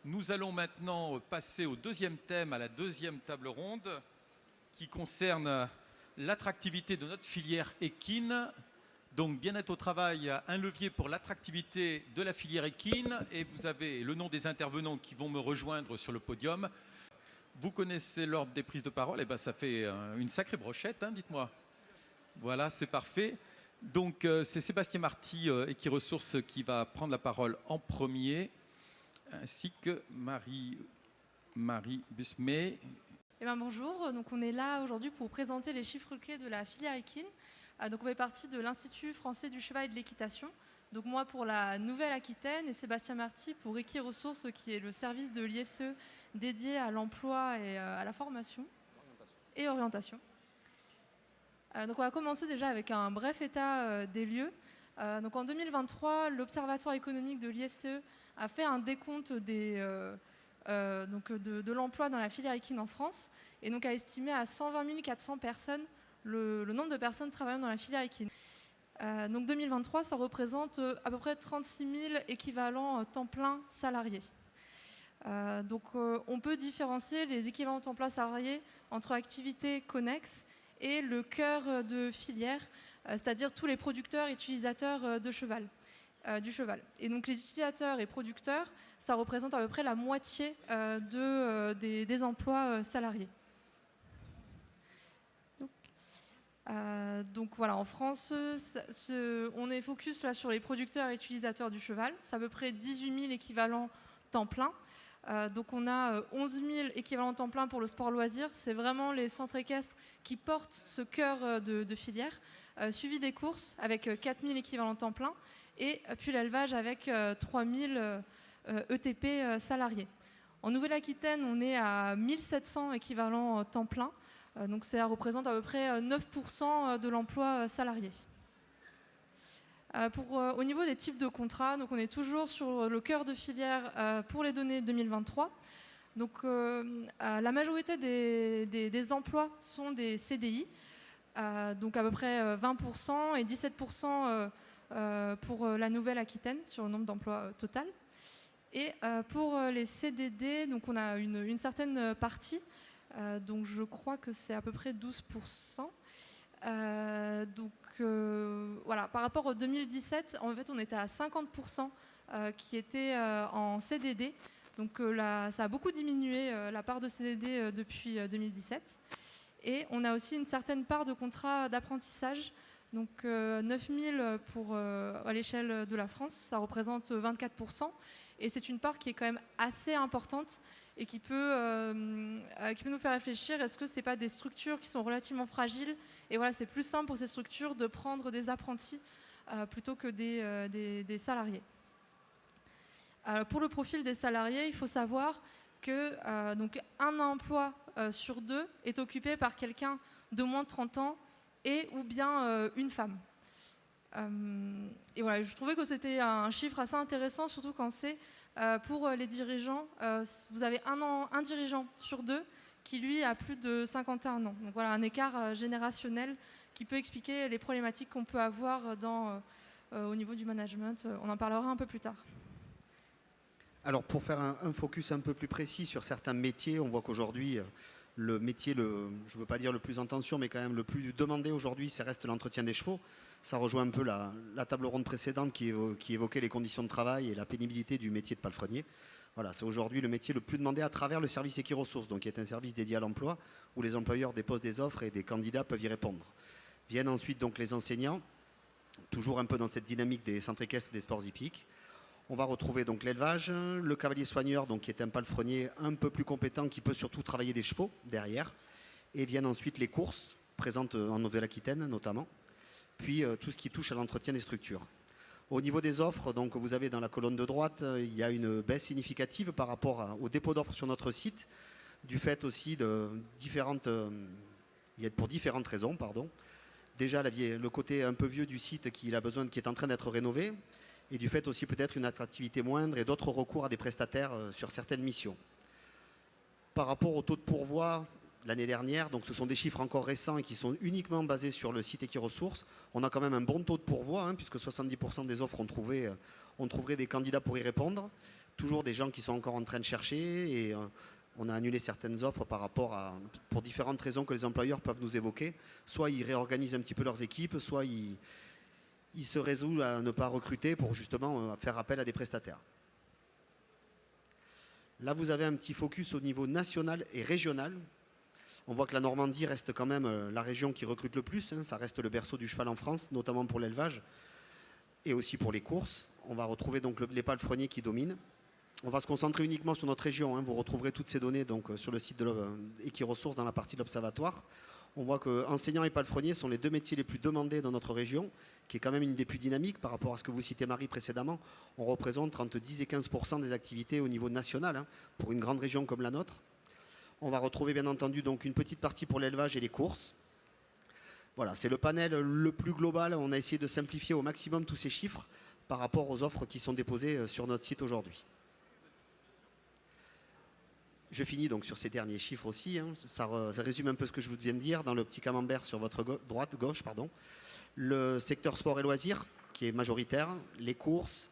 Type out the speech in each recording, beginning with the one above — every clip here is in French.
Nous allons maintenant passer au deuxième thème, à la deuxième table ronde, qui concerne l'attractivité de notre filière équine. Donc, bien-être au travail, un levier pour l'attractivité de la filière équine. Et vous avez le nom des intervenants qui vont me rejoindre sur le podium. Vous connaissez l'ordre des prises de parole. Eh bien, ça fait une sacrée brochette, hein, dites-moi. Voilà, c'est parfait. Donc, c'est Sébastien Marty, Equiresources, qui va prendre la parole en premier, ainsi que Marie Busmet. Eh bien, bonjour, donc on est là aujourd'hui pour vous présenter les chiffres clés de la filière équine. Donc on fait partie de l'Institut français du cheval et de l'équitation. Donc moi pour la Nouvelle-Aquitaine et Sébastien Marty pour Equiresources, qui est le service de l'IFCE dédié à l'emploi et à la formation et orientation. Donc on va commencer déjà avec un bref état des lieux. Donc en 2023, l'Observatoire économique de l'IFCE a fait un décompte de l'emploi dans la filière équine en France et donc a estimé à 120 400 personnes le nombre de personnes travaillant dans la filière équine. Donc 2023, ça représente à peu près 36 000 équivalents temps plein salariés. On peut différencier les équivalents temps plein salariés entre activités connexes et le cœur de filière, c'est-à-dire tous les producteurs et utilisateurs du cheval. Et donc les utilisateurs et producteurs, ça représente à peu près la moitié des emplois salariés. Donc voilà, en France, on est focus là sur les producteurs et utilisateurs du cheval. C'est à peu près 18 000 équivalents temps plein. Donc on a 11 000 équivalents temps plein pour le sport loisir. C'est vraiment les centres équestres qui portent ce cœur de filière, suivi des courses avec 4 000 équivalents temps plein et puis l'élevage avec 3 000 ETP salariés. En Nouvelle-Aquitaine, on est à 1 700 équivalents temps plein. Donc ça représente à peu près 9% de l'emploi salarié. Au niveau des types de contrats, donc on est toujours sur le cœur de filière pour les données 2023. Donc la majorité des emplois sont des CDI, donc à peu près 20% et 17% pour la Nouvelle-Aquitaine sur le nombre d'emplois total. Et pour les CDD, donc on a une certaine partie. Donc je crois que c'est à peu près 12%. Voilà, par rapport au 2017, en fait, on était à 50% qui étaient en CDD. Donc là, ça a beaucoup diminué la part de CDD depuis 2017. Et on a aussi une certaine part de contrats d'apprentissage. Donc 9 000 à l'échelle de la France, ça représente 24%. Et c'est une part qui est quand même assez importante et qui peut nous faire réfléchir, est-ce que ce n'est pas des structures qui sont relativement fragiles? Et voilà, c'est plus simple pour ces structures de prendre des apprentis plutôt que des salariés. Pour le profil des salariés, il faut savoir que donc un emploi sur deux est occupé par quelqu'un de moins de 30 ans et ou bien une femme. Et voilà, je trouvais que c'était un chiffre assez intéressant, surtout quand c'est pour les dirigeants. Vous avez un dirigeant sur deux qui, lui, a plus de 51 ans. Donc voilà, un écart générationnel qui peut expliquer les problématiques qu'on peut avoir au niveau du management. On en parlera un peu plus tard. Alors, pour faire un focus un peu plus précis sur certains métiers, on voit qu'aujourd'hui, le métier, je ne veux pas dire le plus en tension, mais quand même le plus demandé aujourd'hui, ça reste l'entretien des chevaux. Ça rejoint un peu la table ronde précédente qui évoquait les conditions de travail et la pénibilité du métier de palefrenier. Voilà, c'est aujourd'hui le métier le plus demandé à travers le service Equiresources, donc qui est un service dédié à l'emploi, où les employeurs déposent des offres et des candidats peuvent y répondre. Viennent ensuite donc les enseignants, toujours un peu dans cette dynamique des centres équestres et des sports hippiques. On va retrouver donc l'élevage, le cavalier soigneur, donc qui est un palefrenier un peu plus compétent, qui peut surtout travailler des chevaux derrière. Et viennent ensuite les courses, présentes en Nouvelle-Aquitaine notamment. Puis tout ce qui touche à l'entretien des structures. Au niveau des offres, donc vous avez dans la colonne de droite, il y a une baisse significative par rapport au dépôt d'offres sur notre site, du fait aussi pour différentes raisons, pardon. Déjà le côté un peu vieux du site qui est en train d'être rénové. Et du fait aussi peut-être une attractivité moindre et d'autres recours à des prestataires sur certaines missions. Par rapport au taux de pourvoi l'année dernière, donc ce sont des chiffres encore récents et qui sont uniquement basés sur le site Equiresources, on a quand même un bon taux de pourvoi, puisque 70% des offres ont trouvé des candidats pour y répondre. toujours des gens qui sont encore en train de chercher et on a annulé certaines offres pour différentes raisons que les employeurs peuvent nous évoquer. Soit ils réorganisent un petit peu leurs équipes, soit ils se résolvent à ne pas recruter pour justement faire appel à des prestataires. Là, vous avez un petit focus au niveau national et régional. On voit que la Normandie reste quand même la région qui recrute le plus. Ça reste le berceau du cheval en France, notamment pour l'élevage et aussi pour les courses. On va retrouver donc les palefreniers qui dominent. On va se concentrer uniquement sur notre région. Vous retrouverez toutes ces données donc, sur le site de Equiresources dans la partie de l'Observatoire. On voit que enseignants et palefreniers sont les deux métiers les plus demandés dans notre région, qui est quand même une des plus dynamiques par rapport à ce que vous citez Marie précédemment. On représente entre 10 et 15% des activités au niveau national, pour une grande région comme la nôtre. On va retrouver bien entendu donc une petite partie pour l'élevage et les courses. Voilà, c'est le panel le plus global. On a essayé de simplifier au maximum tous ces chiffres par rapport aux offres qui sont déposées sur notre site aujourd'hui. Je finis donc sur ces derniers chiffres aussi. Ça résume un peu ce que je vous viens de dire. Dans le petit camembert sur votre gauche, le secteur sport et loisirs qui est majoritaire, les courses,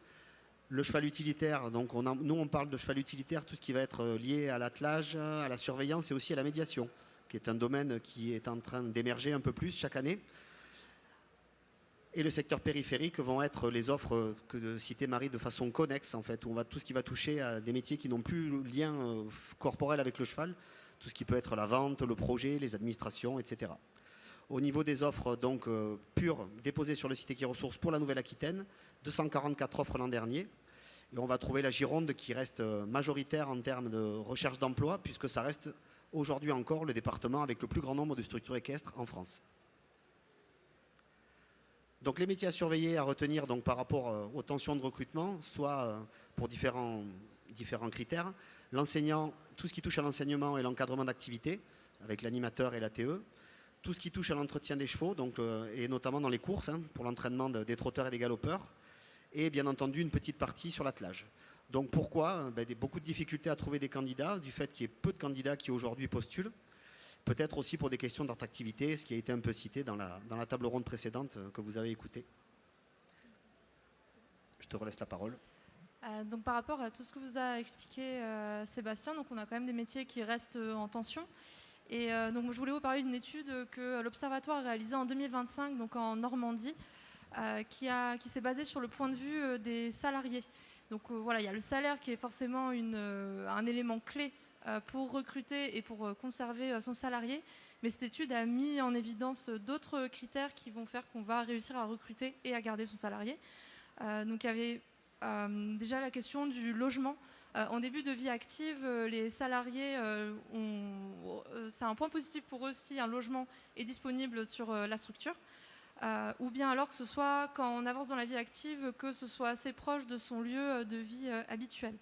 le cheval utilitaire. Donc nous on parle de cheval utilitaire, tout ce qui va être lié à l'attelage, à la surveillance et aussi à la médiation, qui est un domaine qui est en train d'émerger un peu plus chaque année. Et le secteur périphérique vont être les offres que citait Marie de façon connexe, en fait, où on va tout ce qui va toucher à des métiers qui n'ont plus le lien corporel avec le cheval, tout ce qui peut être la vente, le projet, les administrations, etc. Au niveau des offres donc pures déposées sur le site Equiresources pour la Nouvelle-Aquitaine, 244 offres l'an dernier. Et on va trouver la Gironde qui reste majoritaire en termes de recherche d'emploi, puisque ça reste aujourd'hui encore le département avec le plus grand nombre de structures équestres en France. Donc les métiers à surveiller, à retenir donc, par rapport aux tensions de recrutement, soit pour différents critères. L'enseignant, tout ce qui touche à l'enseignement et l'encadrement d'activité, avec l'animateur et l'ATE. Tout ce qui touche à l'entretien des chevaux, donc, et notamment dans les courses, pour l'entraînement des trotteurs et des galopeurs. Et bien entendu, une petite partie sur l'attelage. Donc pourquoi beaucoup de difficultés à trouver des candidats, du fait qu'il y ait peu de candidats qui aujourd'hui postulent. Peut-être aussi pour des questions d'attractivité, ce qui a été un peu cité dans la table ronde précédente que vous avez écoutée. Je te relaisse la parole. Donc par rapport à tout ce que vous a expliqué Sébastien, donc on a quand même des métiers qui restent en tension. Et donc je voulais vous parler d'une étude que l'Observatoire a réalisée en 2025, donc en Normandie, qui s'est basée sur le point de vue des salariés. Donc voilà, il y a le salaire qui est forcément un élément clé pour recruter et pour conserver son salarié. Mais cette étude a mis en évidence d'autres critères qui vont faire qu'on va réussir à recruter et à garder son salarié. Donc il y avait déjà la question du logement. En début de vie active, les salariés, c'est un point positif pour eux si un logement est disponible sur la structure. Ou bien alors que ce soit quand on avance dans la vie active, que ce soit assez proche de son lieu de vie habituel.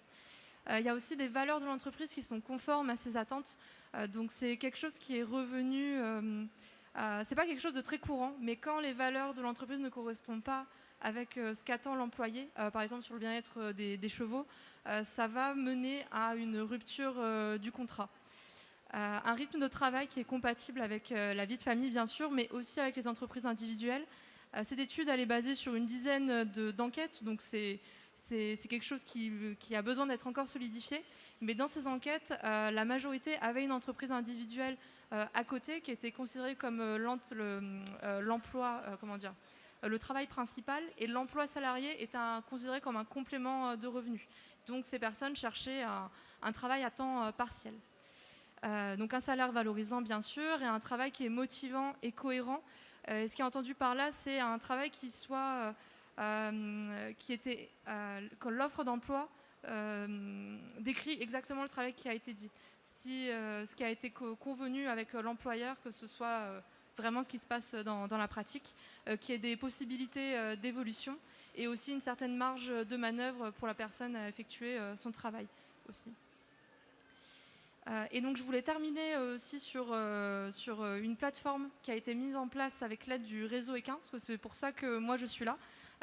Il y a aussi des valeurs de l'entreprise qui sont conformes à ces attentes. Donc c'est quelque chose qui est revenu. C'est pas quelque chose de très courant, mais quand les valeurs de l'entreprise ne correspondent pas avec ce qu'attend l'employé, par exemple sur le bien-être des chevaux, ça va mener à une rupture du contrat. Un rythme de travail qui est compatible avec la vie de famille, bien sûr, mais aussi avec les entreprises individuelles. Cette étude, elle est basée sur une dizaine d'enquêtes, donc c'est quelque chose qui a besoin d'être encore solidifié. Mais dans ces enquêtes, la majorité avait une entreprise individuelle à côté qui était considérée comme l'emploi, le travail principal, et l'emploi salarié est considéré comme un complément de revenus. Donc ces personnes cherchaient un travail à temps partiel. Donc un salaire valorisant bien sûr et un travail qui est motivant et cohérent. Ce qui est entendu par là, c'est un travail qui soit que l'offre d'emploi décrit exactement le travail qui a été dit. Si ce qui a été convenu avec l'employeur, que ce soit vraiment ce qui se passe dans la pratique, qu'il y ait des possibilités d'évolution et aussi une certaine marge de manœuvre pour la personne à effectuer son travail aussi. Et donc je voulais terminer aussi sur une plateforme qui a été mise en place avec l'aide du réseau Équin, parce que c'est pour ça que moi je suis là.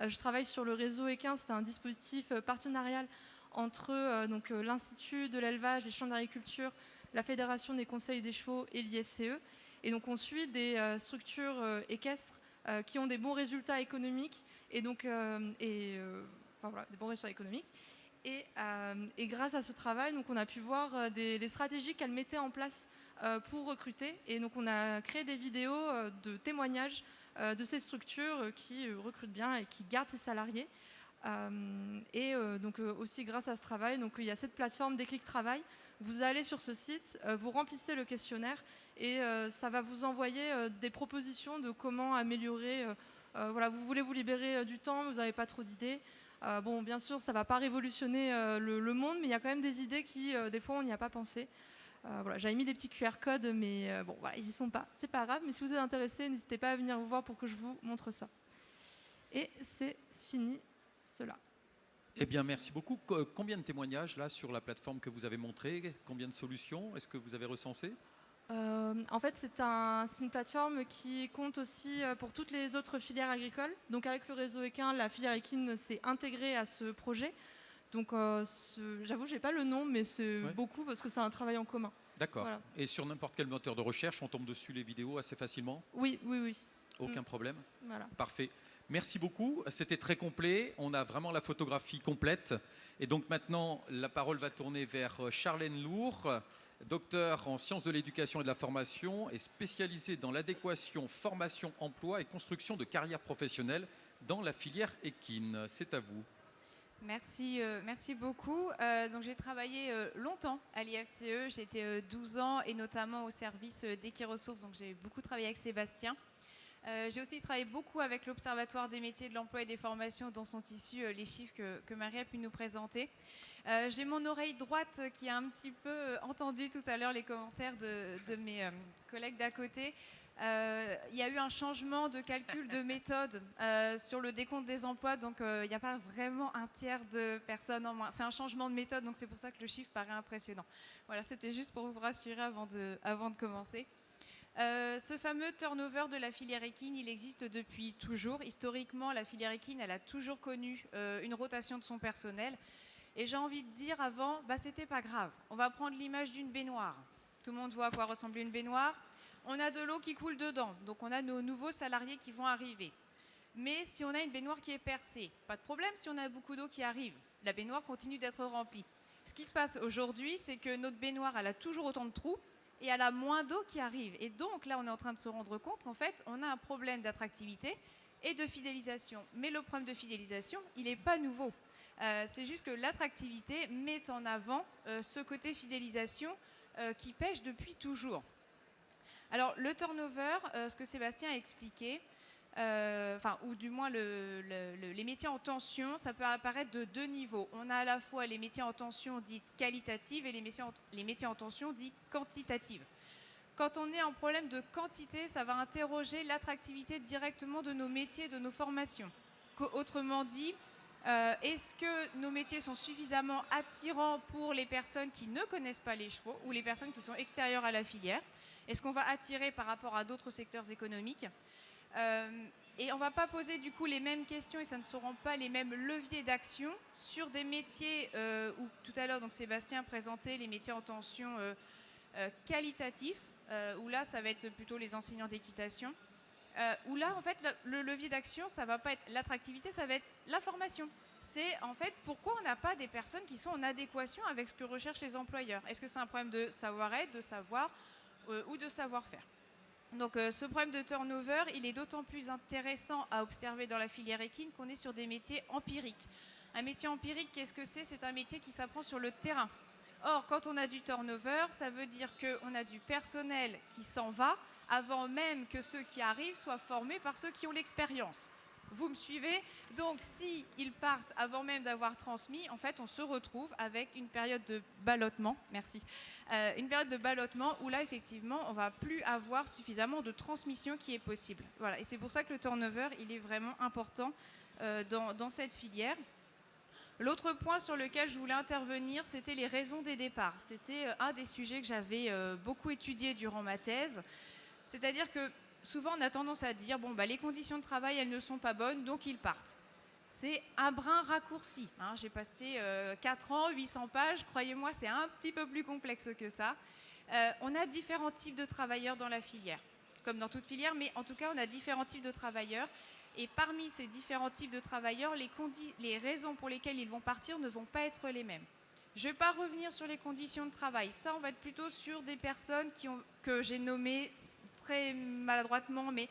Je travaille sur le réseau Équin, c'est un dispositif partenarial entre l'Institut de l'élevage, les chambres d'agriculture, la Fédération des conseils des chevaux et l'IFCE. Et donc on suit des structures équestres qui ont des bons résultats économiques des bons résultats économiques. Et grâce à ce travail, donc, on a pu voir les stratégies qu'elle mettait en place pour recruter. Et donc on a créé des vidéos de témoignages de ces structures qui recrutent bien et qui gardent ses salariés. Donc aussi grâce à ce travail, donc, il y a cette plateforme Déclic Travail. Vous allez sur ce site, vous remplissez le questionnaire et ça va vous envoyer des propositions de comment améliorer. Voilà, vous voulez vous libérer du temps, vous n'avez pas trop d'idées. Bon, bien sûr, ça ne va pas révolutionner le monde, mais il y a quand même des idées qui, des fois, on n'y a pas pensé. Voilà, j'avais mis des petits QR codes, mais bon, voilà, ils n'y sont pas. C'est pas grave, mais si vous êtes intéressé, n'hésitez pas à venir vous voir pour que je vous montre ça. Et c'est fini, cela. Eh bien, merci beaucoup. Combien de témoignages là sur la plateforme que vous avez montré? Combien de solutions est-ce que vous avez recensé? En fait, c'est une plateforme qui compte aussi pour toutes les autres filières agricoles. Donc avec le réseau équin, la filière équine s'est intégrée à ce projet. Donc j'avoue, je n'ai pas le nom, mais c'est beaucoup parce que c'est un travail en commun. D'accord. Voilà. Et sur n'importe quel moteur de recherche, on tombe dessus les vidéos assez facilement? Oui. Aucun problème? Voilà. Parfait. Merci beaucoup. C'était très complet. On a vraiment la photographie complète. Et donc maintenant, la parole va tourner vers Charlène Lourd, docteur en sciences de l'éducation et de la formation et spécialisée dans l'adéquation, formation, emploi et construction de carrières professionnelles dans la filière équine. C'est à vous. Merci beaucoup. Donc j'ai travaillé longtemps à l'IFCE. J'ai été 12 ans et notamment au service d'Equiresources. Donc j'ai beaucoup travaillé avec Sébastien. J'ai aussi travaillé beaucoup avec l'Observatoire des métiers de l'emploi et des formations dont sont issus les chiffres que Marie a pu nous présenter. J'ai mon oreille droite qui a un petit peu entendu tout à l'heure les commentaires de mes collègues d'à côté. Il y a eu un changement de calcul de méthode sur le décompte des emplois, donc il n'y a pas vraiment un tiers de personnes en moins. C'est un changement de méthode, donc c'est pour ça que le chiffre paraît impressionnant. Voilà, c'était juste pour vous rassurer avant de commencer. Ce fameux turnover de la filière équine, il existe depuis toujours. Historiquement, la filière équine, elle a toujours connu une rotation de son personnel. Et j'ai envie de dire avant, c'était pas grave. On va prendre l'image d'une baignoire. Tout le monde voit à quoi ressemble une baignoire. On a de l'eau qui coule dedans, donc on a nos nouveaux salariés qui vont arriver. Mais si on a une baignoire qui est percée, pas de problème si on a beaucoup d'eau qui arrive. La baignoire continue d'être remplie. Ce qui se passe aujourd'hui, c'est que notre baignoire, elle a toujours autant de trous et elle a moins d'eau qui arrive. Et donc là, on est en train de se rendre compte qu'en fait, on a un problème d'attractivité et de fidélisation. Mais le problème de fidélisation, il n'est pas nouveau. C'est juste que l'attractivité met en avant ce côté fidélisation qui pêche depuis toujours. Alors, le turnover, ce que Sébastien a expliqué, ou du moins les métiers en tension, ça peut apparaître de deux niveaux. On a à la fois les métiers en tension dites qualitatives et les métiers en tension dites quantitatives. Quand on est en problème de quantité, ça va interroger l'attractivité directement de nos métiers, de nos formations. Autrement dit, est-ce que nos métiers sont suffisamment attirants pour les personnes qui ne connaissent pas les chevaux ou les personnes qui sont extérieures à la filière? Est-ce qu'on va attirer par rapport à d'autres secteurs économiques? Et on ne va pas poser du coup les mêmes questions et ça ne seront pas les mêmes leviers d'action sur des métiers où tout à l'heure donc Sébastien présentait les métiers en tension qualitatifs, où là ça va être plutôt les enseignants d'équitation, où là en fait le levier d'action ça va pas être l'attractivité, ça va être la formation. C'est en fait pourquoi on n'a pas des personnes qui sont en adéquation avec ce que recherchent les employeurs. Est-ce que c'est un problème de savoir-être, de savoir ou de savoir-faire? Donc ce problème de turnover, il est d'autant plus intéressant à observer dans la filière équine qu'on est sur des métiers empiriques. Un métier empirique, qu'est-ce que c'est? C'est un métier qui s'apprend sur le terrain. Or, quand on a du turnover, ça veut dire qu'on a du personnel qui s'en va avant même que ceux qui arrivent soient formés par ceux qui ont l'expérience. Vous me suivez? Donc, s'ils partent avant même d'avoir transmis, en fait, on se retrouve avec une période de ballottement. Merci. Une période de ballottement où là, effectivement, on ne va plus avoir suffisamment de transmission qui est possible. Voilà. Et c'est pour ça que le turnover, il est vraiment important dans cette filière. L'autre point sur lequel je voulais intervenir, c'était les raisons des départs. C'était un des sujets que j'avais beaucoup étudié durant ma thèse. C'est-à-dire que souvent, on a tendance à dire les conditions de travail, elles ne sont pas bonnes, donc ils partent. C'est un brin raccourci. J'ai passé 4 ans, 800 pages. Croyez-moi, c'est un petit peu plus complexe que ça. On a différents types de travailleurs dans la filière, comme dans toute filière, mais en tout cas, on a différents types de travailleurs. Et parmi ces différents types de travailleurs, les raisons pour lesquelles ils vont partir ne vont pas être les mêmes. Je ne vais pas revenir sur les conditions de travail. Ça, on va être plutôt sur des personnes que j'ai nommées très maladroitement, mais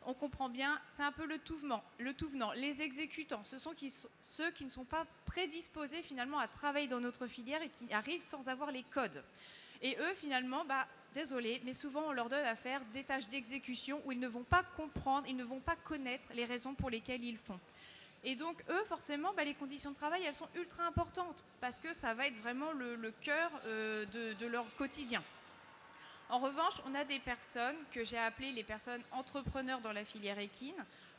on comprend bien, c'est un peu le tout venant. Les exécutants, ce sont ceux qui ne sont pas prédisposés finalement à travailler dans notre filière et qui arrivent sans avoir les codes. Et eux, finalement, désolé, mais souvent on leur donne à faire des tâches d'exécution où ils ne vont pas comprendre, ils ne vont pas connaître les raisons pour lesquelles ils font. Et donc eux, forcément, les conditions de travail, elles sont ultra importantes parce que ça va être vraiment le cœur de leur quotidien. En revanche, on a des personnes que j'ai appelées les personnes entrepreneurs dans la filière équine,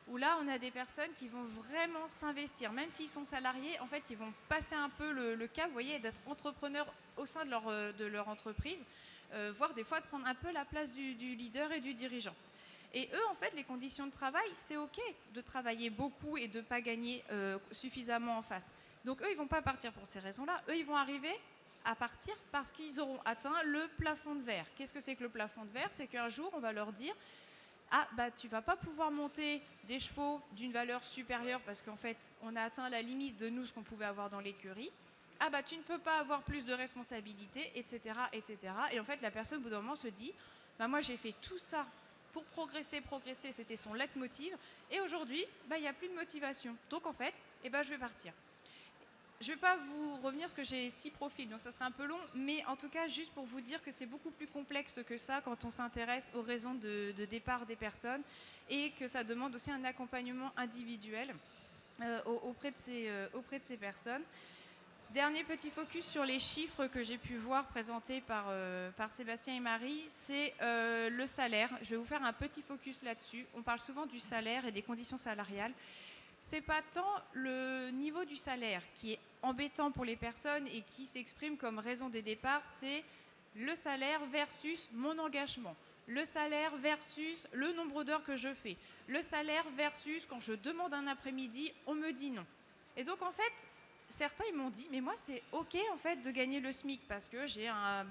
où là, on a des personnes qui vont vraiment s'investir. Même s'ils sont salariés, en fait, ils vont passer un peu le cap, vous voyez, d'être entrepreneurs au sein de leur entreprise, voire des fois de prendre un peu la place du leader et du dirigeant. Et eux, en fait, les conditions de travail, c'est OK de travailler beaucoup et de ne pas gagner suffisamment en face. Donc eux, ils ne vont pas partir pour ces raisons-là. Eux, ils vont arriver à partir parce qu'ils auront atteint le plafond de verre. Qu'est-ce que c'est que le plafond de verre? C'est qu'un jour, on va leur dire « Ah, tu ne vas pas pouvoir monter des chevaux d'une valeur supérieure parce qu'en fait, on a atteint la limite de nous, ce qu'on pouvait avoir dans l'écurie. Ah, tu ne peux pas avoir plus de responsabilités, etc., etc. » Et en fait, la personne, au bout d'un moment, se dit « Moi, j'ai fait tout ça pour progresser, c'était son leitmotiv. Et aujourd'hui, il n'y a plus de motivation. Donc, en fait, je vais partir. » Je ne vais pas vous revenir parce que j'ai 6 profils, donc ça sera un peu long, mais en tout cas, juste pour vous dire que c'est beaucoup plus complexe que ça quand on s'intéresse aux raisons de départ des personnes et que ça demande aussi un accompagnement individuel auprès de ces personnes. Dernier petit focus sur les chiffres que j'ai pu voir présentés par Sébastien et Marie, c'est le salaire. Je vais vous faire un petit focus là-dessus. On parle souvent du salaire et des conditions salariales. C'est pas tant le niveau du salaire qui est embêtant pour les personnes et qui s'exprime comme raison des départs, c'est le salaire versus mon engagement, le salaire versus le nombre d'heures que je fais, le salaire versus quand je demande un après-midi, on me dit non. Et donc en fait, certains ils m'ont dit, mais moi c'est ok en fait de gagner le SMIC parce que j'ai un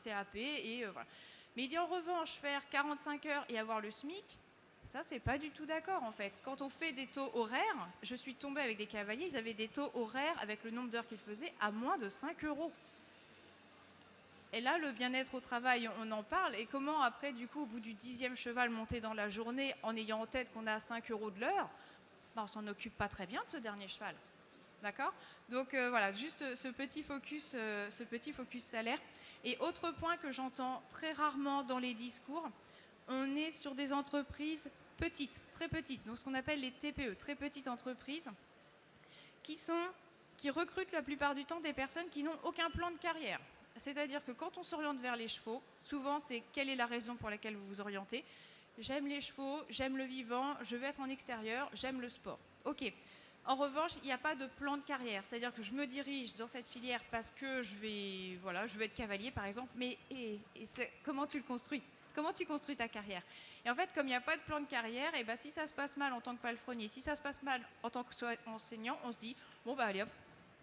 CAP et voilà. Mais il dit en revanche faire 45 heures et avoir le SMIC, ça, c'est pas du tout d'accord, en fait. Quand on fait des taux horaires, je suis tombée avec des cavaliers, ils avaient des taux horaires avec le nombre d'heures qu'ils faisaient à moins de 5 €. Et là, le bien-être au travail, on en parle. Et comment, après, du coup, au bout du 10e cheval monté dans la journée, en ayant en tête qu'on a 5 € de l'heure, on s'en occupe pas très bien de ce dernier cheval. D'accord? Donc, voilà, juste ce petit focus salaire. Et autre point que j'entends très rarement dans les discours, on est sur des entreprises petites, très petites, donc ce qu'on appelle les TPE, très petites entreprises, qui recrutent la plupart du temps des personnes qui n'ont aucun plan de carrière. C'est-à-dire que quand on s'oriente vers les chevaux, souvent c'est quelle est la raison pour laquelle vous vous orientez. J'aime les chevaux, j'aime le vivant, je veux être en extérieur, j'aime le sport. Ok. En revanche, il n'y a pas de plan de carrière. C'est-à-dire que je me dirige dans cette filière parce que je veux être cavalier par exemple, mais comment tu le construis ? Comment tu construis ta carrière? Et en fait, comme il n'y a pas de plan de carrière, et si ça se passe mal en tant que palefrenier, si ça se passe mal en tant qu'enseignant, on se dit, allez hop,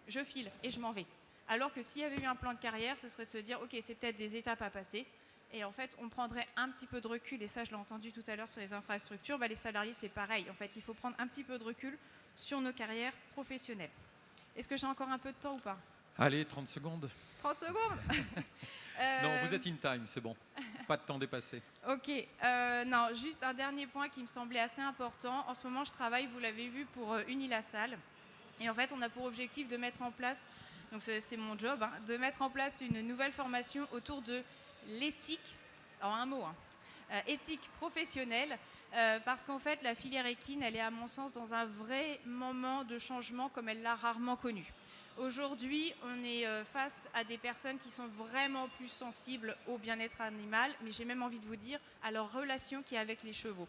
je file et je m'en vais. Alors que s'il y avait eu un plan de carrière, ce serait de se dire, ok, c'est peut-être des étapes à passer. Et en fait, on prendrait un petit peu de recul, et ça, je l'ai entendu tout à l'heure sur les infrastructures, les salariés, c'est pareil. En fait, il faut prendre un petit peu de recul sur nos carrières professionnelles. Est-ce que j'ai encore un peu de temps ou pas? Allez, 30 secondes. 30 secondes Non, vous êtes in time, c'est bon. Pas de temps dépassé. Ok, non, juste un dernier point qui me semblait assez important. En ce moment, je travaille, vous l'avez vu, pour Unilassal. Et en fait, on a pour objectif de mettre en place, donc c'est mon job, de mettre en place une nouvelle formation autour de l'éthique, en un mot, éthique professionnelle, parce qu'en fait, la filière équine, elle est à mon sens dans un vrai moment de changement comme elle l'a rarement connu. Aujourd'hui, on est face à des personnes qui sont vraiment plus sensibles au bien-être animal, mais j'ai même envie de vous dire à leur relation qui est avec les chevaux.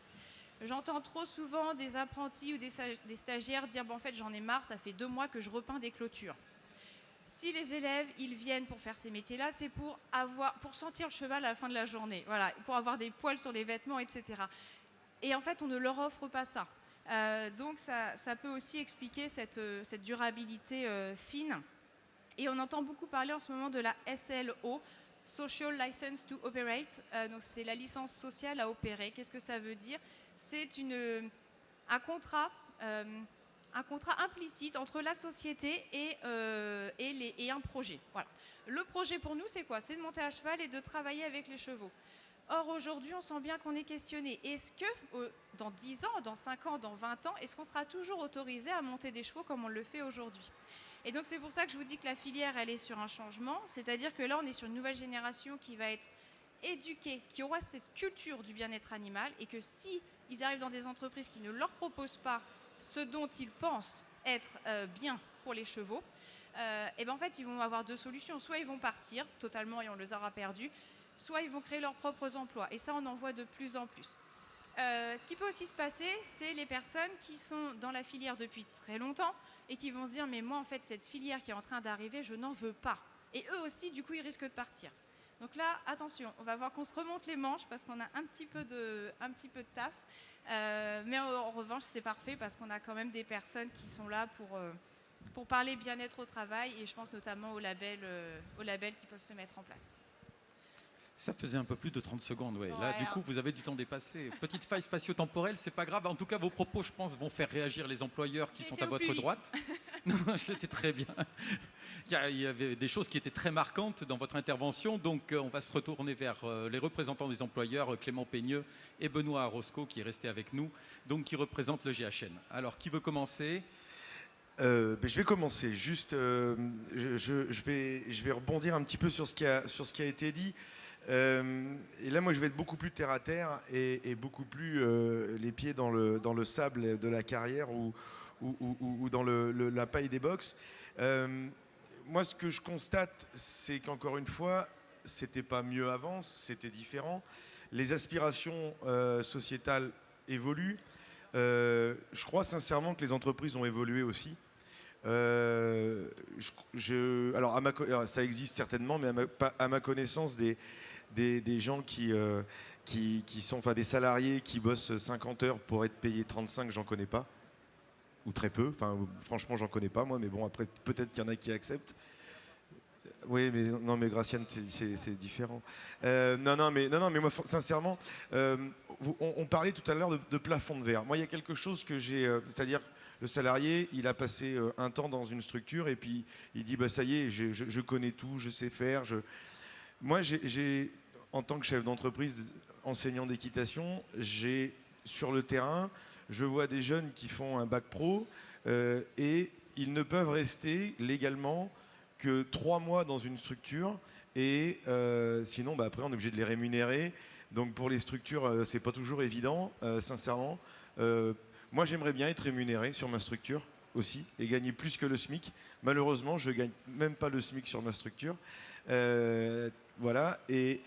J'entends trop souvent des apprentis ou des stagiaires dire en fait j'en ai marre, ça fait 2 mois que je repeins des clôtures. Si les élèves ils viennent pour faire ces métiers-là, c'est pour sentir le cheval à la fin de la journée, voilà, pour avoir des poils sur les vêtements, etc. Et en fait, on ne leur offre pas ça. Donc ça peut aussi expliquer cette durabilité fine. Et on entend beaucoup parler en ce moment de la SLO, Social License to Operate. Donc c'est la licence sociale à opérer. Qu'est-ce que ça veut dire? C'est un contrat implicite entre la société et un projet. Voilà. Le projet pour nous, c'est quoi? C'est de monter à cheval et de travailler avec les chevaux. Or, aujourd'hui, on sent bien qu'on est questionné. Est-ce que dans 10 ans, dans 5 ans, dans 20 ans, est-ce qu'on sera toujours autorisé à monter des chevaux comme on le fait aujourd'hui? Et donc, c'est pour ça que je vous dis que la filière, elle est sur un changement. C'est-à-dire que là, on est sur une nouvelle génération qui va être éduqués, qui aura cette culture du bien-être animal, et que si ils arrivent dans des entreprises qui ne leur proposent pas ce dont ils pensent être bien pour les chevaux, et ben en fait ils vont avoir deux solutions. Soit ils vont partir totalement et on les aura perdus, soit ils vont créer leurs propres emplois. Et ça, on en voit de plus en plus. Ce qui peut aussi se passer, c'est les personnes qui sont dans la filière depuis très longtemps et qui vont se dire mais moi en fait cette filière qui est en train d'arriver, je n'en veux pas. Et eux aussi, du coup, ils risquent de partir. Donc là, attention, on va voir qu'on se remonte les manches parce qu'on a un petit peu de taf. Mais en revanche, c'est parfait parce qu'on a quand même des personnes qui sont là pour parler bien-être au travail, et je pense notamment aux labels qui peuvent se mettre en place. Ça faisait un peu plus de 30 secondes, ouais. Là, Ouais, du coup, vous avez du temps dépassé. Petite faille spatio-temporelle, c'est pas grave. En tout cas, vos propos, je pense, vont faire réagir les employeurs qui sont à votre droite. Non, c'était très bien. Il y avait des choses qui étaient très marquantes dans votre intervention. Donc, on va se retourner vers les représentants des employeurs, Clément Peigneux et Benoît Roscoe, qui est resté avec nous, donc qui représentent le GHN. Alors, qui veut commencer ? Je vais commencer. Juste, je vais rebondir un petit peu sur ce qui a été dit. Et là, moi, je vais être beaucoup plus terre à terre et beaucoup plus les pieds dans le sable de la carrière ou dans la paille des box. Moi, ce que je constate, c'est qu'encore une fois, c'était pas mieux avant, c'était différent. Les aspirations sociétales évoluent. Je crois sincèrement que les entreprises ont évolué aussi. Alors, ça existe certainement, mais à ma connaissance, des gens qui sont, enfin, des salariés qui bossent 50 heures pour être payés 35, j'en connais pas, ou très peu. Enfin, franchement, j'en connais pas moi, mais bon, après, peut-être qu'il y en a qui acceptent. Oui, mais non, mais Graciane, c'est différent. Non, mais moi, sincèrement, on parlait tout à l'heure de plafond de verre. Moi, il y a quelque chose que j'ai, c'est-à-dire le salarié, il a passé un temps dans une structure et puis il dit, bah ça y est, je connais tout, je sais faire. Moi, en tant que chef d'entreprise, enseignant d'équitation, sur le terrain, je vois des jeunes qui font un bac pro et ils ne peuvent rester légalement que 3 mois dans une structure et sinon après on est obligé de les rémunérer. Donc pour les structures c'est pas toujours évident, sincèrement. Moi j'aimerais bien être rémunéré sur ma structure aussi et gagner plus que le SMIC. Malheureusement je gagne même pas le SMIC sur ma structure. Voilà, et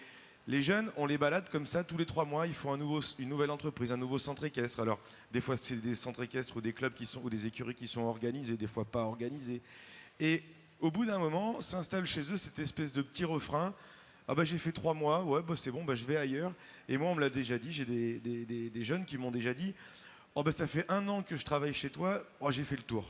les jeunes, on les balade comme ça tous les 3 mois, il faut une nouvelle entreprise, un nouveau centre équestre. Alors des fois c'est des centres équestres ou des clubs ou des écuries qui sont organisés, des fois pas organisés. Et au bout d'un moment, s'installe chez eux cette espèce de petit refrain. Ah bah j'ai fait 3 mois, ouais bah c'est bon, bah je vais ailleurs. Et moi on me l'a déjà dit, j'ai des jeunes qui m'ont déjà dit, oh bah ça fait 1 an que je travaille chez toi, oh j'ai fait le tour.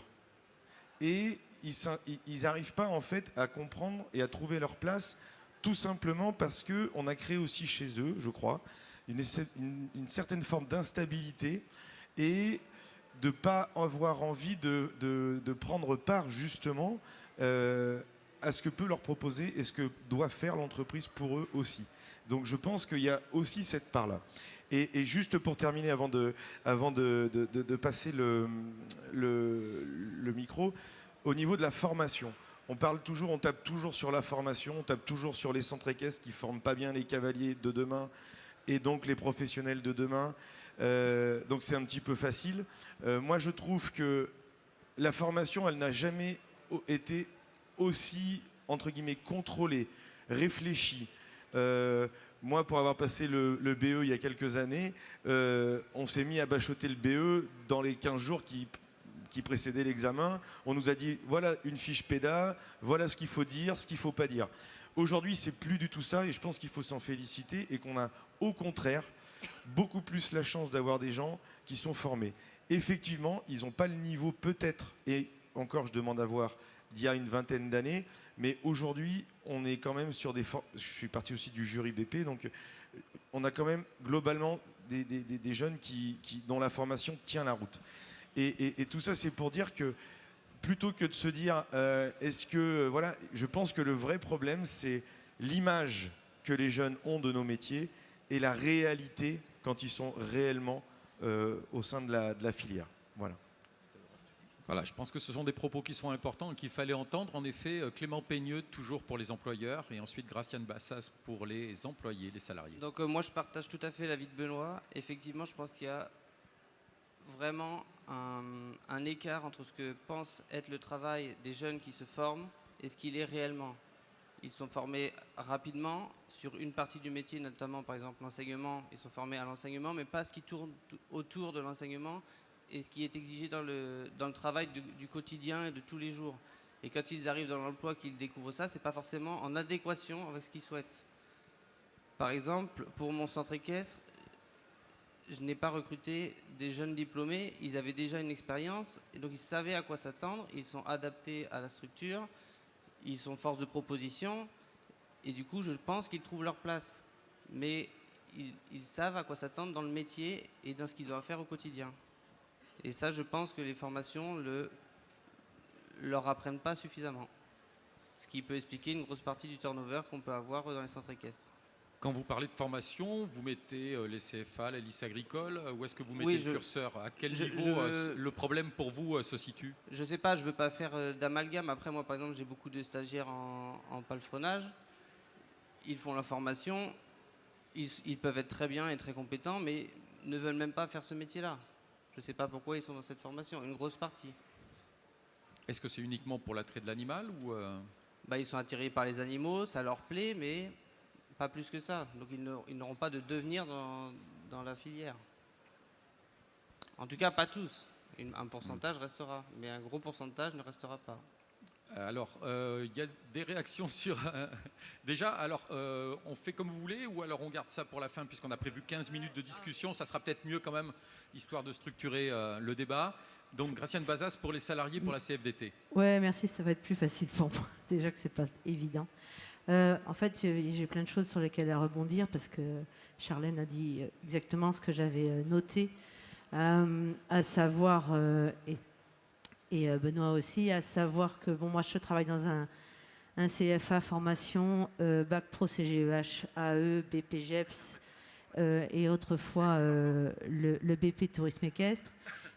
Et ils n'arrivent pas en fait à comprendre et à trouver leur place, tout simplement parce qu'on a créé aussi chez eux, je crois, une certaine forme d'instabilité et de ne pas avoir envie de prendre part justement à ce que peut leur proposer et ce que doit faire l'entreprise pour eux aussi. Donc je pense qu'il y a aussi cette part-là. Et juste pour terminer, avant de passer le micro, au niveau de la formation, on tape toujours sur la formation, on tape toujours sur les centres équestres qui ne forment pas bien les cavaliers de demain et donc les professionnels de demain. Donc c'est un petit peu facile. Moi je trouve que la formation, elle n'a jamais été aussi, entre guillemets, contrôlée, réfléchie. Moi, pour avoir passé le BE il y a quelques années, on s'est mis à bachoter le BE dans les 15 jours qui précédaient l'examen. On nous a dit, voilà une fiche PEDA, voilà ce qu'il faut dire, ce qu'il ne faut pas dire. Aujourd'hui, c'est plus du tout ça et je pense qu'il faut s'en féliciter et qu'on a, au contraire, beaucoup plus la chance d'avoir des gens qui sont formés. Effectivement, ils n'ont pas le niveau peut-être, et encore je demande à voir, d'il y a une vingtaine d'années, mais aujourd'hui, on est quand même sur je suis parti aussi du jury BP, donc on a quand même globalement des jeunes dont la formation tient la route. Et tout ça, c'est pour dire que plutôt que de se dire, voilà, je pense que le vrai problème, c'est l'image que les jeunes ont de nos métiers et la réalité quand ils sont réellement au sein de la filière. Voilà. Voilà, je pense que ce sont des propos qui sont importants et qu'il fallait entendre. En effet, Clément Peigneux, toujours pour les employeurs, et ensuite Graciane Bassas pour les employés, les salariés. Donc moi, je partage tout à fait l'avis de Benoît. Effectivement, je pense qu'il y a vraiment un écart entre ce que pense être le travail des jeunes qui se forment et ce qu'il est réellement. Ils sont formés rapidement sur une partie du métier, notamment par exemple l'enseignement. Ils sont formés à l'enseignement, mais pas ce qui tourne autour de l'enseignement et ce qui est exigé dans le travail du quotidien et de tous les jours. Et quand ils arrivent dans l'emploi, qu'ils découvrent ça, c'est pas forcément en adéquation avec ce qu'ils souhaitent. Par exemple, pour mon centre équestre, je n'ai pas recruté des jeunes diplômés, ils avaient déjà une expérience, et donc ils savaient à quoi s'attendre, ils sont adaptés à la structure, ils sont force de proposition, et du coup je pense qu'ils trouvent leur place. Mais ils savent à quoi s'attendre dans le métier et dans ce qu'ils doivent faire au quotidien. Et ça, je pense que les formations leur apprennent pas suffisamment. Ce qui peut expliquer une grosse partie du turnover qu'on peut avoir dans les centres équestres. Quand vous parlez de formation, vous mettez les CFA, les lycées agricoles, ou est-ce que vous mettez le curseur? À quel niveau le problème pour vous se situe? Je sais pas, je veux pas faire d'amalgame. Après, moi, par exemple, j'ai beaucoup de stagiaires en palefronnage. Ils font la formation, ils peuvent être très bien et très compétents, mais ne veulent même pas faire ce métier-là. Je sais pas pourquoi ils sont dans cette formation, une grosse partie. Est-ce que c'est uniquement pour l'attrait de l'animal ou Ils sont attirés par les animaux, ça leur plaît, mais pas plus que ça. Donc ils n'auront pas de devenir dans la filière. En tout cas, pas tous. Un pourcentage restera, mais un gros pourcentage ne restera pas. Alors, il y a des réactions sur... Déjà, alors, on fait comme vous voulez ou alors on garde ça pour la fin puisqu'on a prévu 15 minutes de discussion. Ça sera peut-être mieux quand même, histoire de structurer le débat. Donc, Graciane Bassas pour les salariés, pour la CFDT. Ouais, merci, ça va être plus facile pour moi. Déjà que c'est pas évident. En fait, j'ai plein de choses sur lesquelles rebondir parce que Charlène a dit exactement ce que j'avais noté, à savoir, et Benoît aussi, à savoir que moi je travaille dans un CFA formation, Bac Pro CGEH, AE, BP GEPS et autrefois le BP Tourisme Équestre.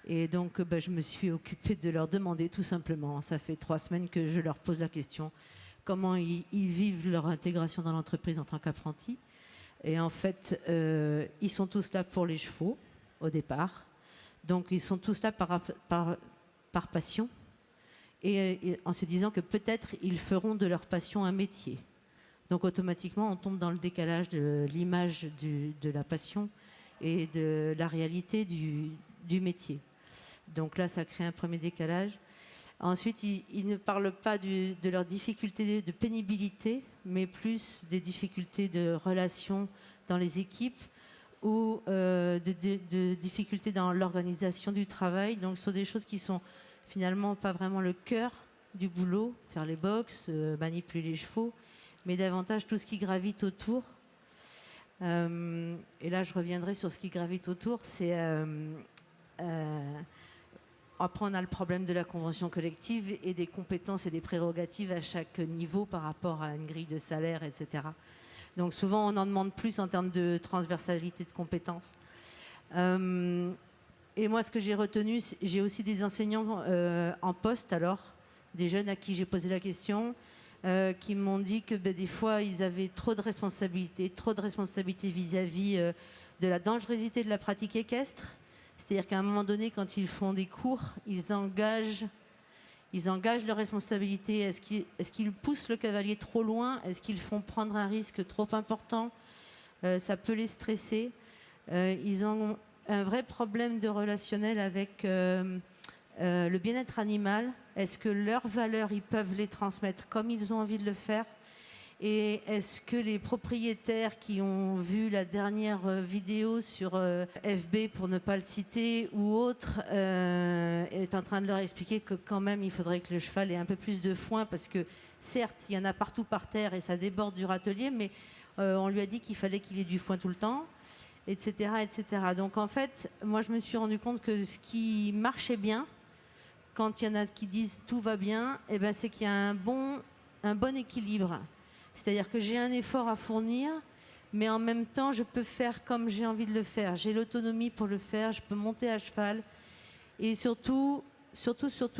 Et donc je me suis occupée de leur demander tout simplement, ça fait 3 semaines que je leur pose la question, comment ils vivent leur intégration dans l'entreprise en tant qu'apprentis. Et en fait, ils sont tous là pour les chevaux, au départ. Donc, ils sont tous là par passion. Et en se disant que peut-être ils feront de leur passion un métier. Donc, automatiquement, on tombe dans le décalage de l'image de la passion et de la réalité du métier. Donc là, ça crée un premier décalage. Ensuite, ils ne parlent pas de leurs difficultés de pénibilité, mais plus des difficultés de relations dans les équipes ou de difficultés dans l'organisation du travail. Donc, ce sont des choses qui sont finalement pas vraiment le cœur du boulot, faire les box, manipuler les chevaux, mais davantage tout ce qui gravite autour. Et là, je reviendrai sur ce qui gravite autour. C'est... Après, on a le problème de la convention collective et des compétences et des prérogatives à chaque niveau par rapport à une grille de salaire, etc. Donc souvent, on en demande plus en termes de transversalité de compétences. Et moi, ce que j'ai retenu, j'ai aussi des enseignants en poste, alors, des jeunes à qui j'ai posé la question, qui m'ont dit que des fois, ils avaient trop de responsabilités vis-à-vis de la dangerosité de la pratique équestre. C'est-à-dire qu'à un moment donné, quand ils font des cours, ils engagent leurs responsabilités. Est-ce qu'ils poussent le cavalier trop loin? Est-ce qu'ils font prendre un risque trop important? Ça peut les stresser. Ils ont un vrai problème de relationnel avec le bien-être animal. Est-ce que leurs valeurs, ils peuvent les transmettre comme ils ont envie de le faire? Et est-ce que les propriétaires qui ont vu la dernière vidéo sur FB, pour ne pas le citer, ou autre, est en train de leur expliquer que quand même il faudrait que le cheval ait un peu plus de foin parce que certes, il y en a partout par terre et ça déborde du râtelier, mais on lui a dit qu'il fallait qu'il ait du foin tout le temps. etc., etc. Donc en fait, moi je me suis rendu compte que ce qui marchait bien, quand il y en a qui disent tout va bien, eh ben, c'est qu'il y a un bon équilibre. C'est-à-dire que j'ai un effort à fournir, mais en même temps, je peux faire comme j'ai envie de le faire. J'ai l'autonomie pour le faire, je peux monter à cheval. Et surtout,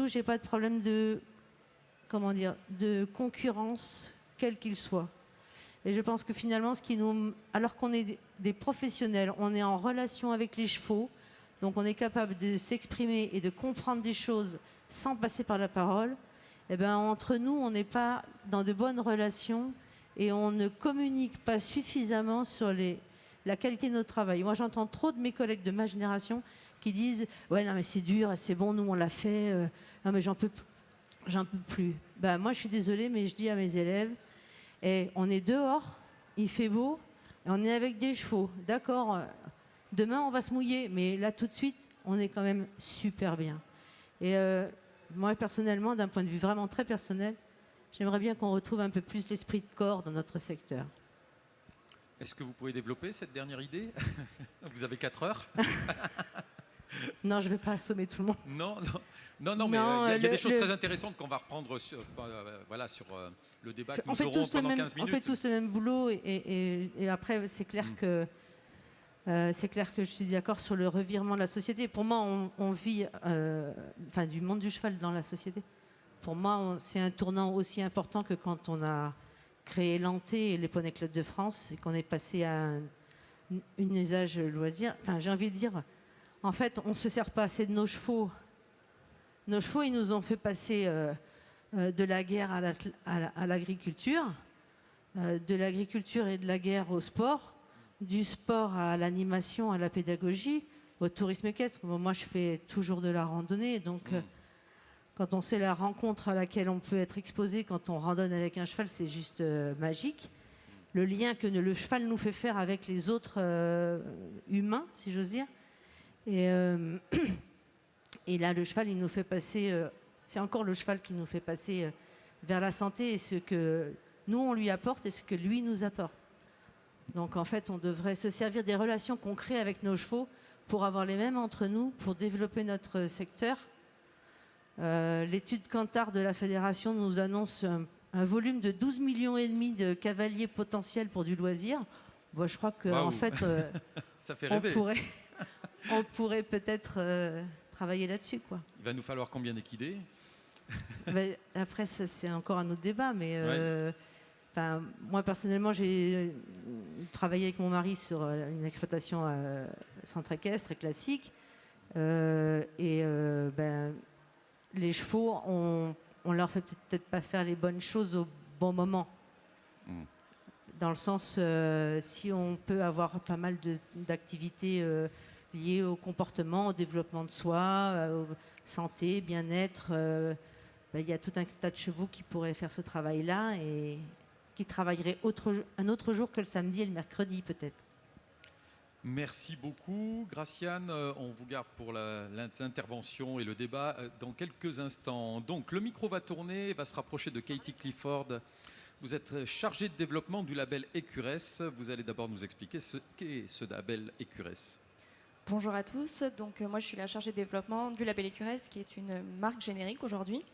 j'ai pas de problème de concurrence, quel qu'il soit. Et je pense que finalement, alors qu'on est des professionnels, on est en relation avec les chevaux, donc on est capable de s'exprimer et de comprendre des choses sans passer par la parole. Eh ben, entre nous, on n'est pas dans de bonnes relations et on ne communique pas suffisamment sur la qualité de notre travail. Moi, j'entends trop de mes collègues de ma génération qui disent « Ouais, non, mais c'est dur, c'est bon, nous, on l'a fait. Non, mais j'en peux plus. » Ben, moi, je suis désolée, mais je dis à mes élèves on est dehors, il fait beau, et on est avec des chevaux. D'accord, demain, on va se mouiller, mais là, tout de suite, on est quand même super bien. Et moi, personnellement, d'un point de vue vraiment très personnel, j'aimerais bien qu'on retrouve un peu plus l'esprit de corps dans notre secteur. Est-ce que vous pouvez développer cette dernière idée? Vous avez 4 heures. Non, je ne vais pas assommer tout le monde. Non, mais il y a des choses très intéressantes qu'on va reprendre sur le débat que nous aurons pendant 15 minutes. On fait tous le même boulot et après, c'est clair que je suis d'accord sur le revirement de la société. Pour moi, on vit du monde du cheval dans la société. Pour moi, c'est un tournant aussi important que quand on a créé l'Anté et les Poney Club de France et qu'on est passé à un usage loisir. Enfin, j'ai envie de dire, en fait, on ne se sert pas assez de nos chevaux. Nos chevaux, ils nous ont fait passer de la guerre à l'agriculture, de l'agriculture et de la guerre au sport, du sport à l'animation, à la pédagogie, au tourisme équestre. Bon, moi, je fais toujours de la randonnée, donc quand on sait la rencontre à laquelle on peut être exposé quand on randonne avec un cheval, c'est juste magique. Le lien que le cheval nous fait faire avec les autres humains, si j'ose dire. Et là, le cheval, il nous fait passer... c'est encore le cheval qui nous fait passer vers la santé et ce que nous, on lui apporte et ce que lui nous apporte. Donc, en fait, on devrait se servir des relations qu'on crée avec nos chevaux pour avoir les mêmes entre nous, pour développer notre secteur. L'étude Kantar de la Fédération nous annonce un volume de 12,5 millions de cavaliers potentiels pour du loisir. Bon, je crois qu'en fait, ça fait rêver. On pourrait peut-être travailler là-dessus, quoi. Il va nous falloir combien d'équidés? Après, ça, c'est encore un autre débat, mais moi, personnellement, j'ai travaillé avec mon mari sur une exploitation centre équestre et classique. Les chevaux, on leur fait peut-être pas faire les bonnes choses au bon moment. Dans le sens, si on peut avoir pas mal d'activités liées au comportement, au développement de soi, santé, bien-être, il y a tout un tas de chevaux qui pourraient faire ce travail-là et qui travailleraient un autre jour que le samedi et le mercredi peut-être. Merci beaucoup, Graciane. On vous garde pour l'intervention et le débat dans quelques instants. Donc, le micro va tourner, va se rapprocher de Katie Clifford. Vous êtes chargée de développement du label Écuresse. Vous allez d'abord nous expliquer ce qu'est ce label Écuresse. Bonjour à tous. Donc, moi, je suis la chargée de développement du label Écuresse, qui est une marque générique aujourd'hui,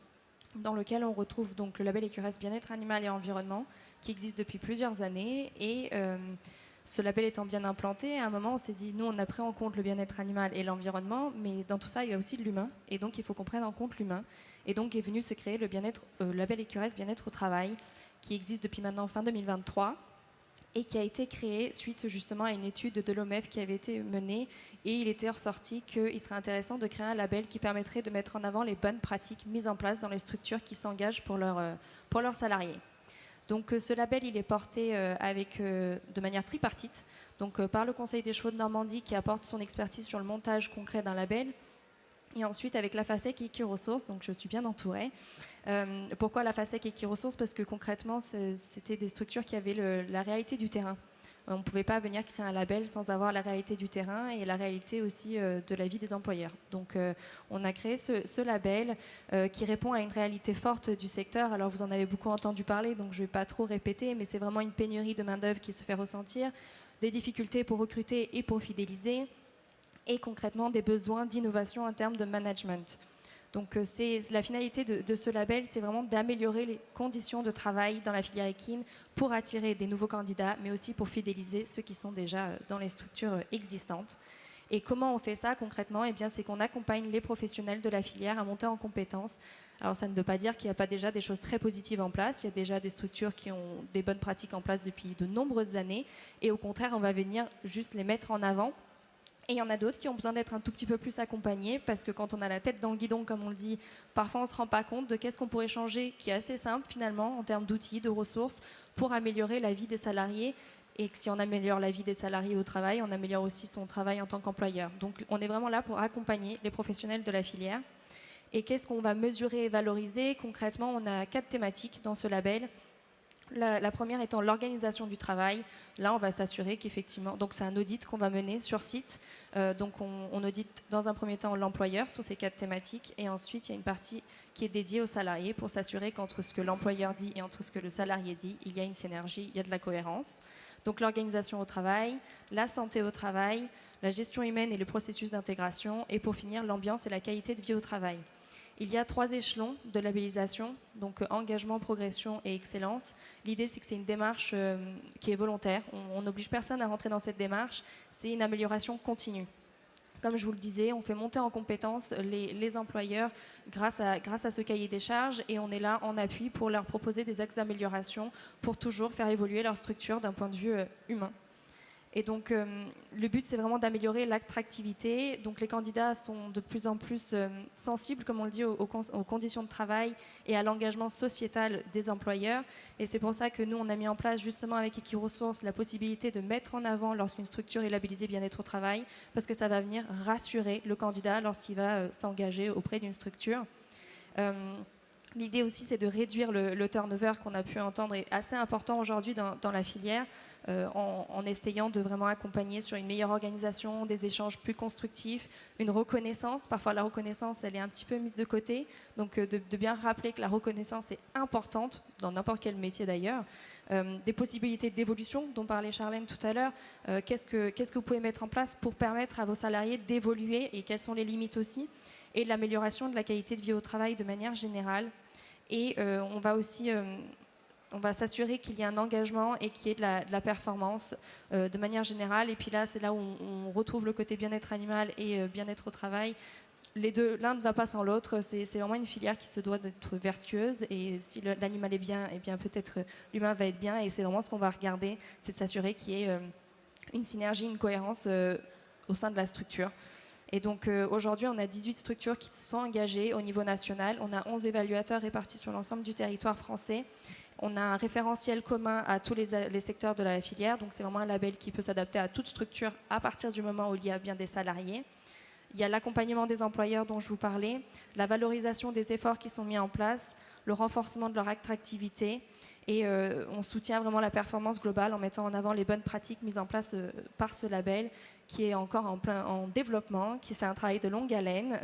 dans lequel on retrouve donc le label Écuresse Bien-être Animal et Environnement, qui existe depuis plusieurs années. Et ce label étant bien implanté, à un moment, on s'est dit, nous, on a pris en compte le bien-être animal et l'environnement, mais dans tout ça, il y a aussi de l'humain. Et donc, il faut qu'on prenne en compte l'humain. Et donc, est venu se créer le label Écuresse Bien-être au travail, qui existe depuis maintenant fin 2023 et qui a été créé suite justement à une étude de l'OMEF qui avait été menée. Et il était ressorti qu'il serait intéressant de créer un label qui permettrait de mettre en avant les bonnes pratiques mises en place dans les structures qui s'engagent pour leurs salariés. Donc ce label, il est porté de manière tripartite, donc par le Conseil des chevaux de Normandie qui apporte son expertise sur le montage concret d'un label, et ensuite avec la FASEC et Equiresources, donc je suis bien entourée. Pourquoi la FASEC et Equiresources? Parce que concrètement, c'était des structures qui avaient la réalité du terrain. On ne pouvait pas venir créer un label sans avoir la réalité du terrain et la réalité aussi de la vie des employeurs. Donc on a créé ce label qui répond à une réalité forte du secteur. Alors vous en avez beaucoup entendu parler, donc je ne vais pas trop répéter, mais c'est vraiment une pénurie de main-d'œuvre qui se fait ressentir. des difficultés pour recruter et pour fidéliser, et concrètement des besoins d'innovation en termes de management. Donc c'est la finalité de ce label, c'est vraiment d'améliorer les conditions de travail dans la filière équine pour attirer des nouveaux candidats, mais aussi pour fidéliser ceux qui sont déjà dans les structures existantes. Et comment on fait ça concrètement? Eh bien, c'est qu'on accompagne les professionnels de la filière à monter en compétences. Alors ça ne veut pas dire qu'il n'y a pas déjà des choses très positives en place, il y a déjà des structures qui ont des bonnes pratiques en place depuis de nombreuses années, et au contraire, on va venir juste les mettre en avant. Et il y en a d'autres qui ont besoin d'être un tout petit peu plus accompagnés parce que quand on a la tête dans le guidon, comme on le dit, parfois on ne se rend pas compte de qu'est-ce qu'on pourrait changer, qui est assez simple finalement en termes d'outils, de ressources, pour améliorer la vie des salariés. Et que si on améliore la vie des salariés au travail, on améliore aussi son travail en tant qu'employeur. Donc on est vraiment là pour accompagner les professionnels de la filière. Et qu'est-ce qu'on va mesurer et valoriser? Concrètement, on a 4 thématiques dans ce label. La première étant l'organisation du travail. Là, on va s'assurer qu'effectivement, donc c'est un audit qu'on va mener sur site. Donc on audite dans un premier temps l'employeur sur ces 4 thématiques, et ensuite il y a une partie qui est dédiée aux salariés pour s'assurer qu'entre ce que l'employeur dit et entre ce que le salarié dit, il y a une synergie, il y a de la cohérence. Donc l'organisation au travail, la santé au travail, la gestion humaine et le processus d'intégration, et pour finir l'ambiance et la qualité de vie au travail. Il y a 3 échelons de labellisation, donc engagement, progression et excellence. L'idée, c'est que c'est une démarche qui est volontaire. On n'oblige personne à rentrer dans cette démarche. C'est une amélioration continue. Comme je vous le disais, on fait monter en compétence les employeurs grâce à ce cahier des charges, et on est là en appui pour leur proposer des axes d'amélioration pour toujours faire évoluer leur structure d'un point de vue humain. Et donc, le but, c'est vraiment d'améliorer l'attractivité. Donc, les candidats sont de plus en plus sensibles, comme on le dit, aux conditions de travail et à l'engagement sociétal des employeurs. Et c'est pour ça que nous, on a mis en place, justement, avec Equiresources, la possibilité de mettre en avant lorsqu'une structure est labellisée bien-être au travail, parce que ça va venir rassurer le candidat lorsqu'il va s'engager auprès d'une structure. L'idée aussi, c'est de réduire le turnover qu'on a pu entendre, est assez important aujourd'hui dans la filière, en essayant de vraiment accompagner sur une meilleure organisation, des échanges plus constructifs, une reconnaissance. Parfois, la reconnaissance, elle est un petit peu mise de côté. Donc, de bien rappeler que la reconnaissance est importante, dans n'importe quel métier d'ailleurs. Des possibilités d'évolution dont parlait Charlène tout à l'heure. Qu'est-ce que vous pouvez mettre en place pour permettre à vos salariés d'évoluer, et quelles sont les limites aussi, et de l'amélioration de la qualité de vie au travail de manière générale. Et on va aussi on va s'assurer qu'il y ait un engagement et qu'il y ait de la performance de manière générale. Et puis là, c'est là où on retrouve le côté bien-être animal et bien-être au travail. Les deux, l'un ne va pas sans l'autre. C'est vraiment une filière qui se doit d'être vertueuse. Et si l'animal est bien, eh bien peut-être l'humain va être bien. Et c'est vraiment ce qu'on va regarder, c'est de s'assurer qu'il y ait une synergie, une cohérence au sein de la structure. Et donc aujourd'hui, on a 18 structures qui se sont engagées au niveau national. On a 11 évaluateurs répartis sur l'ensemble du territoire français. On a un référentiel commun à tous les secteurs de la filière. Donc c'est vraiment un label qui peut s'adapter à toute structure à partir du moment où il y a bien des salariés. Il y a l'accompagnement des employeurs dont je vous parlais, la valorisation des efforts qui sont mis en place, le renforcement de leur attractivité, et on soutient vraiment la performance globale en mettant en avant les bonnes pratiques mises en place par ce label qui est encore en développement, c'est un travail de longue haleine.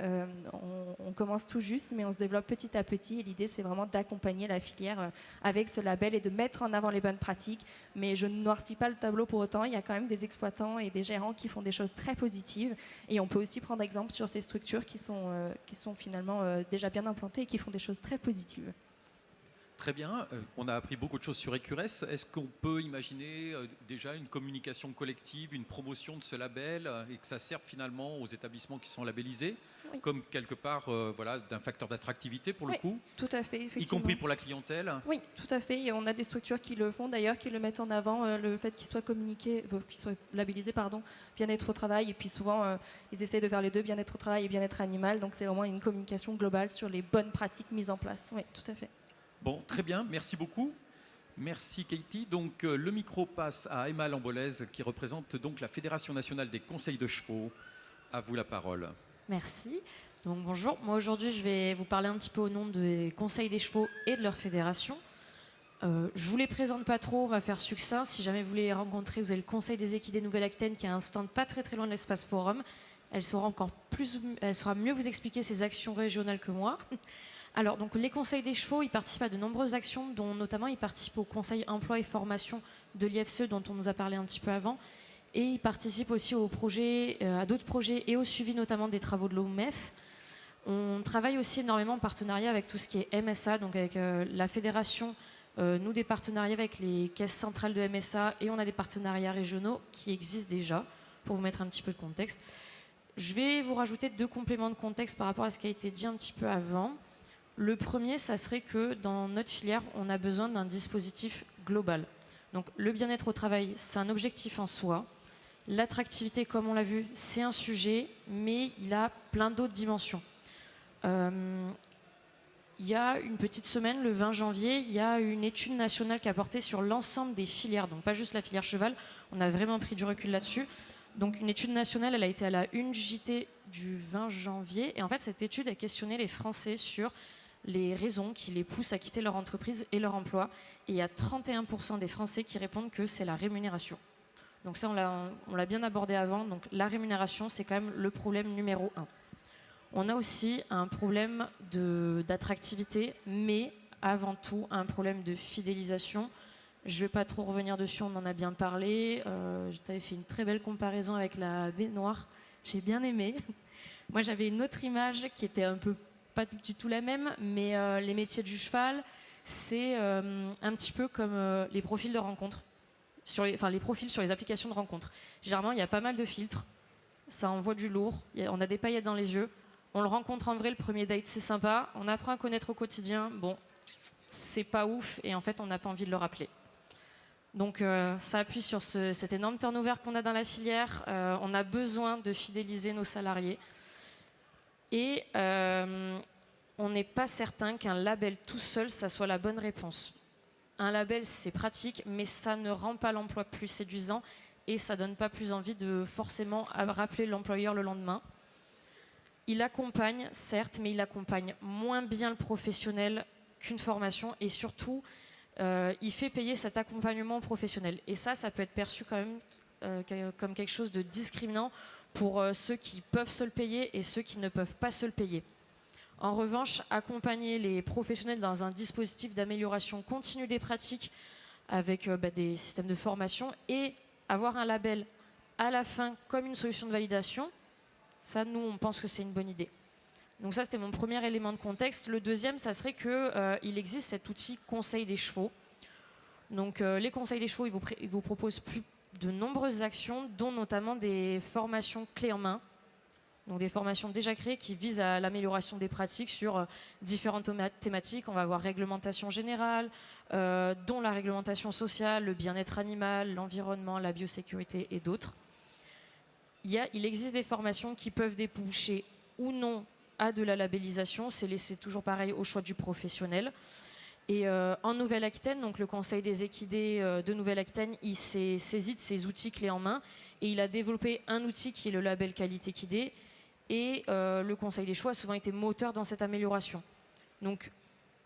On commence tout juste, mais on se développe petit à petit, et l'idée c'est vraiment d'accompagner la filière avec ce label et de mettre en avant les bonnes pratiques. Mais je ne noircis pas le tableau pour autant, il y a quand même des exploitants et des gérants qui font des choses très positives, et on peut aussi prendre exemple sur ces structures qui sont finalement déjà bien implantées et qui font des choses très positives. Très bien, on a appris beaucoup de choses sur Ecures. Est-ce qu'on peut imaginer déjà une communication collective, une promotion de ce label, et que ça serve finalement aux établissements qui sont labellisés, oui, comme quelque part voilà, d'un facteur d'attractivité pour le coup, tout à fait, effectivement. Y compris pour la clientèle? Oui, tout à fait. Et on a des structures qui le font d'ailleurs, qui le mettent en avant, le fait qu'ils soient communiqués, qu'ils soient labellisés, bien-être au travail. Et puis souvent, ils essayent de faire les deux, bien-être au travail et bien-être animal. Donc c'est vraiment une communication globale sur les bonnes pratiques mises en place. Oui, tout à fait. Bon, très bien, merci beaucoup. Merci Katie. Donc le micro passe à Emma Lambolèze qui représente donc la Fédération nationale des conseils de chevaux. À vous la parole. Merci. Donc bonjour, moi aujourd'hui je vais vous parler un petit peu au nom des conseils des chevaux et de leur fédération. Je vous les présente pas trop, on va faire succinct. Si jamais vous voulez les rencontrer, vous avez le conseil des équidés Nouvelle-Aquitaine qui a un stand pas très très loin de l'espace forum. Elle saura mieux vous expliquer ses actions régionales que moi. Alors, donc, les conseils des chevaux, ils participent à de nombreuses actions, dont notamment ils participent au conseil emploi et formation de l'IFCE dont on nous a parlé un petit peu avant. Et ils participent aussi aux projets, à d'autres projets et au suivi notamment des travaux de l'OMF. On travaille aussi énormément en partenariat avec tout ce qui est MSA, donc avec la fédération, nous des partenariats avec les caisses centrales de MSA, et on a des partenariats régionaux qui existent déjà, pour vous mettre un petit peu de contexte. Je vais vous rajouter 2 compléments de contexte par rapport à ce qui a été dit un petit peu avant. Le premier, ça serait que dans notre filière, on a besoin d'un dispositif global. Donc le bien-être au travail, c'est un objectif en soi. L'attractivité, comme on l'a vu, c'est un sujet, mais il a plein d'autres dimensions. Il y a une petite semaine, le 20 janvier, il y a une étude nationale qui a porté sur l'ensemble des filières, donc pas juste la filière cheval, on a vraiment pris du recul là-dessus. Donc une étude nationale, elle a été à la une JT du 20 janvier, et en fait cette étude a questionné les Français sur les raisons qui les poussent à quitter leur entreprise et leur emploi, et il y a 31% des Français qui répondent que c'est la rémunération. Donc ça, on l'a bien abordé avant, donc la rémunération, c'est quand même le problème numéro 1. On a aussi un problème d'attractivité, mais avant tout un problème de fidélisation. Je ne vais pas trop revenir dessus, on en a bien parlé. Je t'avais fait une très belle comparaison avec la baignoire, j'ai bien aimé. Moi j'avais une autre image qui était un peu pas du tout la même, mais les métiers du cheval, c'est un petit peu comme les profils de rencontres, les profils sur les applications de rencontres. Généralement il y a pas mal de filtres, ça envoie du lourd, on a des paillettes dans les yeux. On le rencontre en vrai, le premier date, c'est sympa. On apprend à connaître au quotidien. Bon, c'est pas ouf et en fait, on n'a pas envie de le rappeler. Donc, ça appuie sur cet énorme turnover qu'on a dans la filière. On a besoin de fidéliser nos salariés. Et on n'est pas certain qu'un label tout seul, ça soit la bonne réponse. Un label, c'est pratique, mais ça ne rend pas l'emploi plus séduisant et ça donne pas plus envie de forcément rappeler l'employeur le lendemain. Il accompagne, certes, mais il accompagne moins bien le professionnel qu'une formation et surtout, il fait payer cet accompagnement professionnel. Et ça peut être perçu quand même comme quelque chose de discriminant pour ceux qui peuvent se le payer et ceux qui ne peuvent pas se le payer. En revanche, accompagner les professionnels dans un dispositif d'amélioration continue des pratiques avec des systèmes de formation et avoir un label à la fin comme une solution de validation, ça, nous, on pense que c'est une bonne idée. Donc ça, c'était mon premier élément de contexte. Le deuxième, ça serait qu'il existe cet outil Conseil des chevaux. Donc les Conseils des chevaux, ils vous proposent de nombreuses actions, dont notamment des formations clés en main. Donc des formations déjà créées qui visent à l'amélioration des pratiques sur différentes thématiques. On va avoir réglementation générale, dont la réglementation sociale, le bien-être animal, l'environnement, la biosécurité et d'autres. Il existe des formations qui peuvent déboucher ou non à de la labellisation. C'est laissé toujours pareil au choix du professionnel. Et en Nouvelle-Aquitaine, donc le Conseil des équidés de Nouvelle-Aquitaine, il s'est saisi de ces outils clés en main et il a développé un outil qui est le label qualité équidé. Et le Conseil des chevaux a souvent été moteur dans cette amélioration. Donc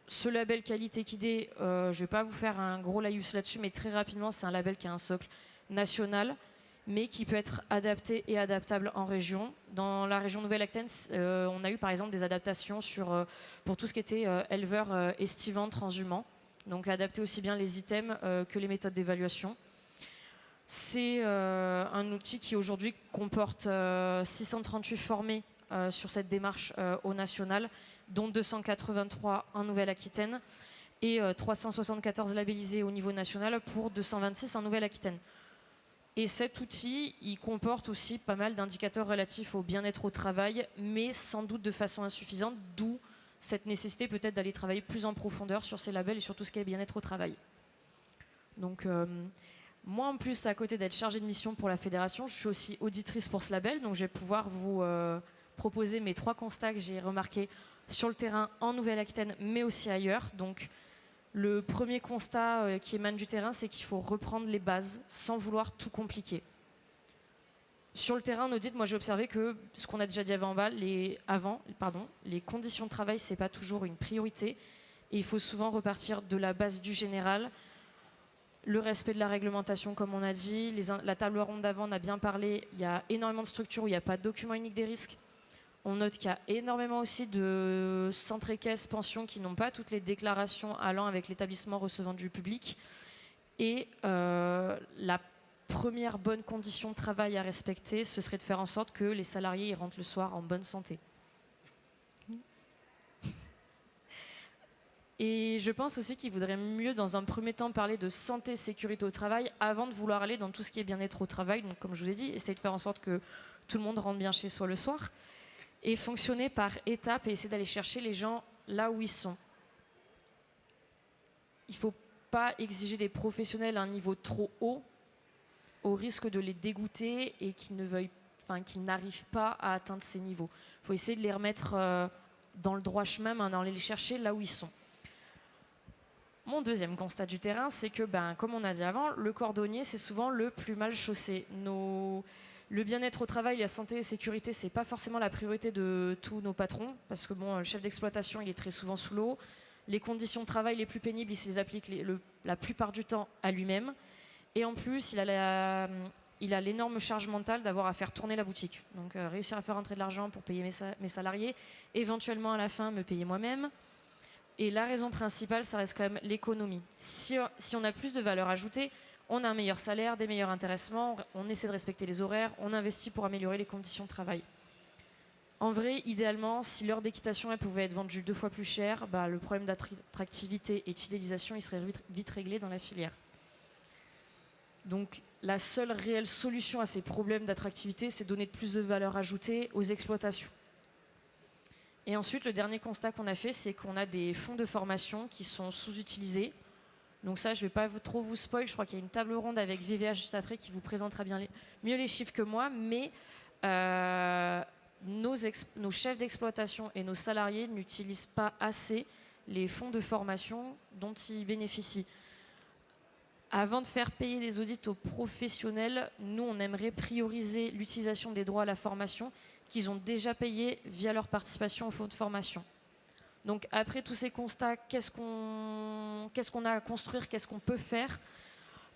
ce label qualité équidé, je ne vais pas vous faire un gros laïus là-dessus, mais très rapidement, c'est un label qui a un socle national, mais qui peut être adapté et adaptable en région. Dans la région Nouvelle-Aquitaine, on a eu par exemple des adaptations pour tout ce qui était éleveur estivant, transhumant, donc adapter aussi bien les items que les méthodes d'évaluation. C'est un outil qui aujourd'hui comporte 638 formés sur cette démarche au national, dont 283 en Nouvelle-Aquitaine et 374 labellisés au niveau national pour 226 en Nouvelle-Aquitaine. Et cet outil, il comporte aussi pas mal d'indicateurs relatifs au bien-être au travail, mais sans doute de façon insuffisante, d'où cette nécessité peut-être d'aller travailler plus en profondeur sur ces labels et sur tout ce qui est bien-être au travail. Donc moi, en plus, à côté d'être chargée de mission pour la fédération, je suis aussi auditrice pour ce label, donc je vais pouvoir vous proposer mes 3 constats que j'ai remarqués sur le terrain en Nouvelle-Aquitaine, mais aussi ailleurs. Donc, le premier constat qui émane du terrain, c'est qu'il faut reprendre les bases sans vouloir tout compliquer. Sur le terrain, en audit, moi j'ai observé que, ce qu'on a déjà dit les conditions de travail, c'est pas toujours une priorité. Et il faut souvent repartir de la base du général. Le respect de la réglementation, comme on a dit. La table ronde d'avant, on a bien parlé. Il y a énormément de structures où il n'y a pas de document unique des risques. On note qu'il y a énormément aussi de centres et caisses, pensions qui n'ont pas toutes les déclarations allant avec l'établissement recevant du public. Et la première bonne condition de travail à respecter, ce serait de faire en sorte que les salariés y rentrent le soir en bonne santé. Et je pense aussi qu'il vaudrait mieux, dans un premier temps, parler de santé et sécurité au travail avant de vouloir aller dans tout ce qui est bien-être au travail. Donc, comme je vous l'ai dit, essayer de faire en sorte que tout le monde rentre bien chez soi le soir et fonctionner par étapes et essayer d'aller chercher les gens là où ils sont. Il ne faut pas exiger des professionnels à un niveau trop haut au risque de les dégoûter et qu'ils n'arrivent pas à atteindre ces niveaux. Il faut essayer de les remettre dans le droit chemin, d'aller les chercher là où ils sont. Mon deuxième constat du terrain, c'est que, comme on a dit avant, le cordonnier, c'est souvent le plus mal chaussé. Le bien-être au travail, la santé et la sécurité, c'est pas forcément la priorité de tous nos patrons, parce que le chef d'exploitation, il est très souvent sous l'eau. Les conditions de travail les plus pénibles, il se les applique la plupart du temps à lui-même. Et en plus, il a l'énorme charge mentale d'avoir à faire tourner la boutique. Donc réussir à faire rentrer de l'argent pour payer mes salariés, éventuellement à la fin me payer moi-même. Et la raison principale, ça reste quand même l'économie. Si on a plus de valeur ajoutée, on a un meilleur salaire, des meilleurs intéressements, on essaie de respecter les horaires, on investit pour améliorer les conditions de travail. En vrai, idéalement, si l'heure d'équitation elle pouvait être vendue 2 fois plus cher, le problème d'attractivité et de fidélisation il serait vite réglé dans la filière. Donc la seule réelle solution à ces problèmes d'attractivité, c'est donner plus de valeur ajoutée aux exploitations. Et ensuite, le dernier constat qu'on a fait, c'est qu'on a des fonds de formation qui sont sous-utilisés. Donc ça, je ne vais pas trop vous spoil. Je crois qu'il y a une table ronde avec VVH juste après qui vous présentera mieux les chiffres que moi. Mais nos chefs d'exploitation et nos salariés n'utilisent pas assez les fonds de formation dont ils bénéficient. Avant de faire payer des audits aux professionnels, nous, on aimerait prioriser l'utilisation des droits à la formation qu'ils ont déjà payés via leur participation au fonds de formation. Donc après tous ces constats, qu'est-ce qu'on a à construire, qu'est-ce qu'on peut faire ?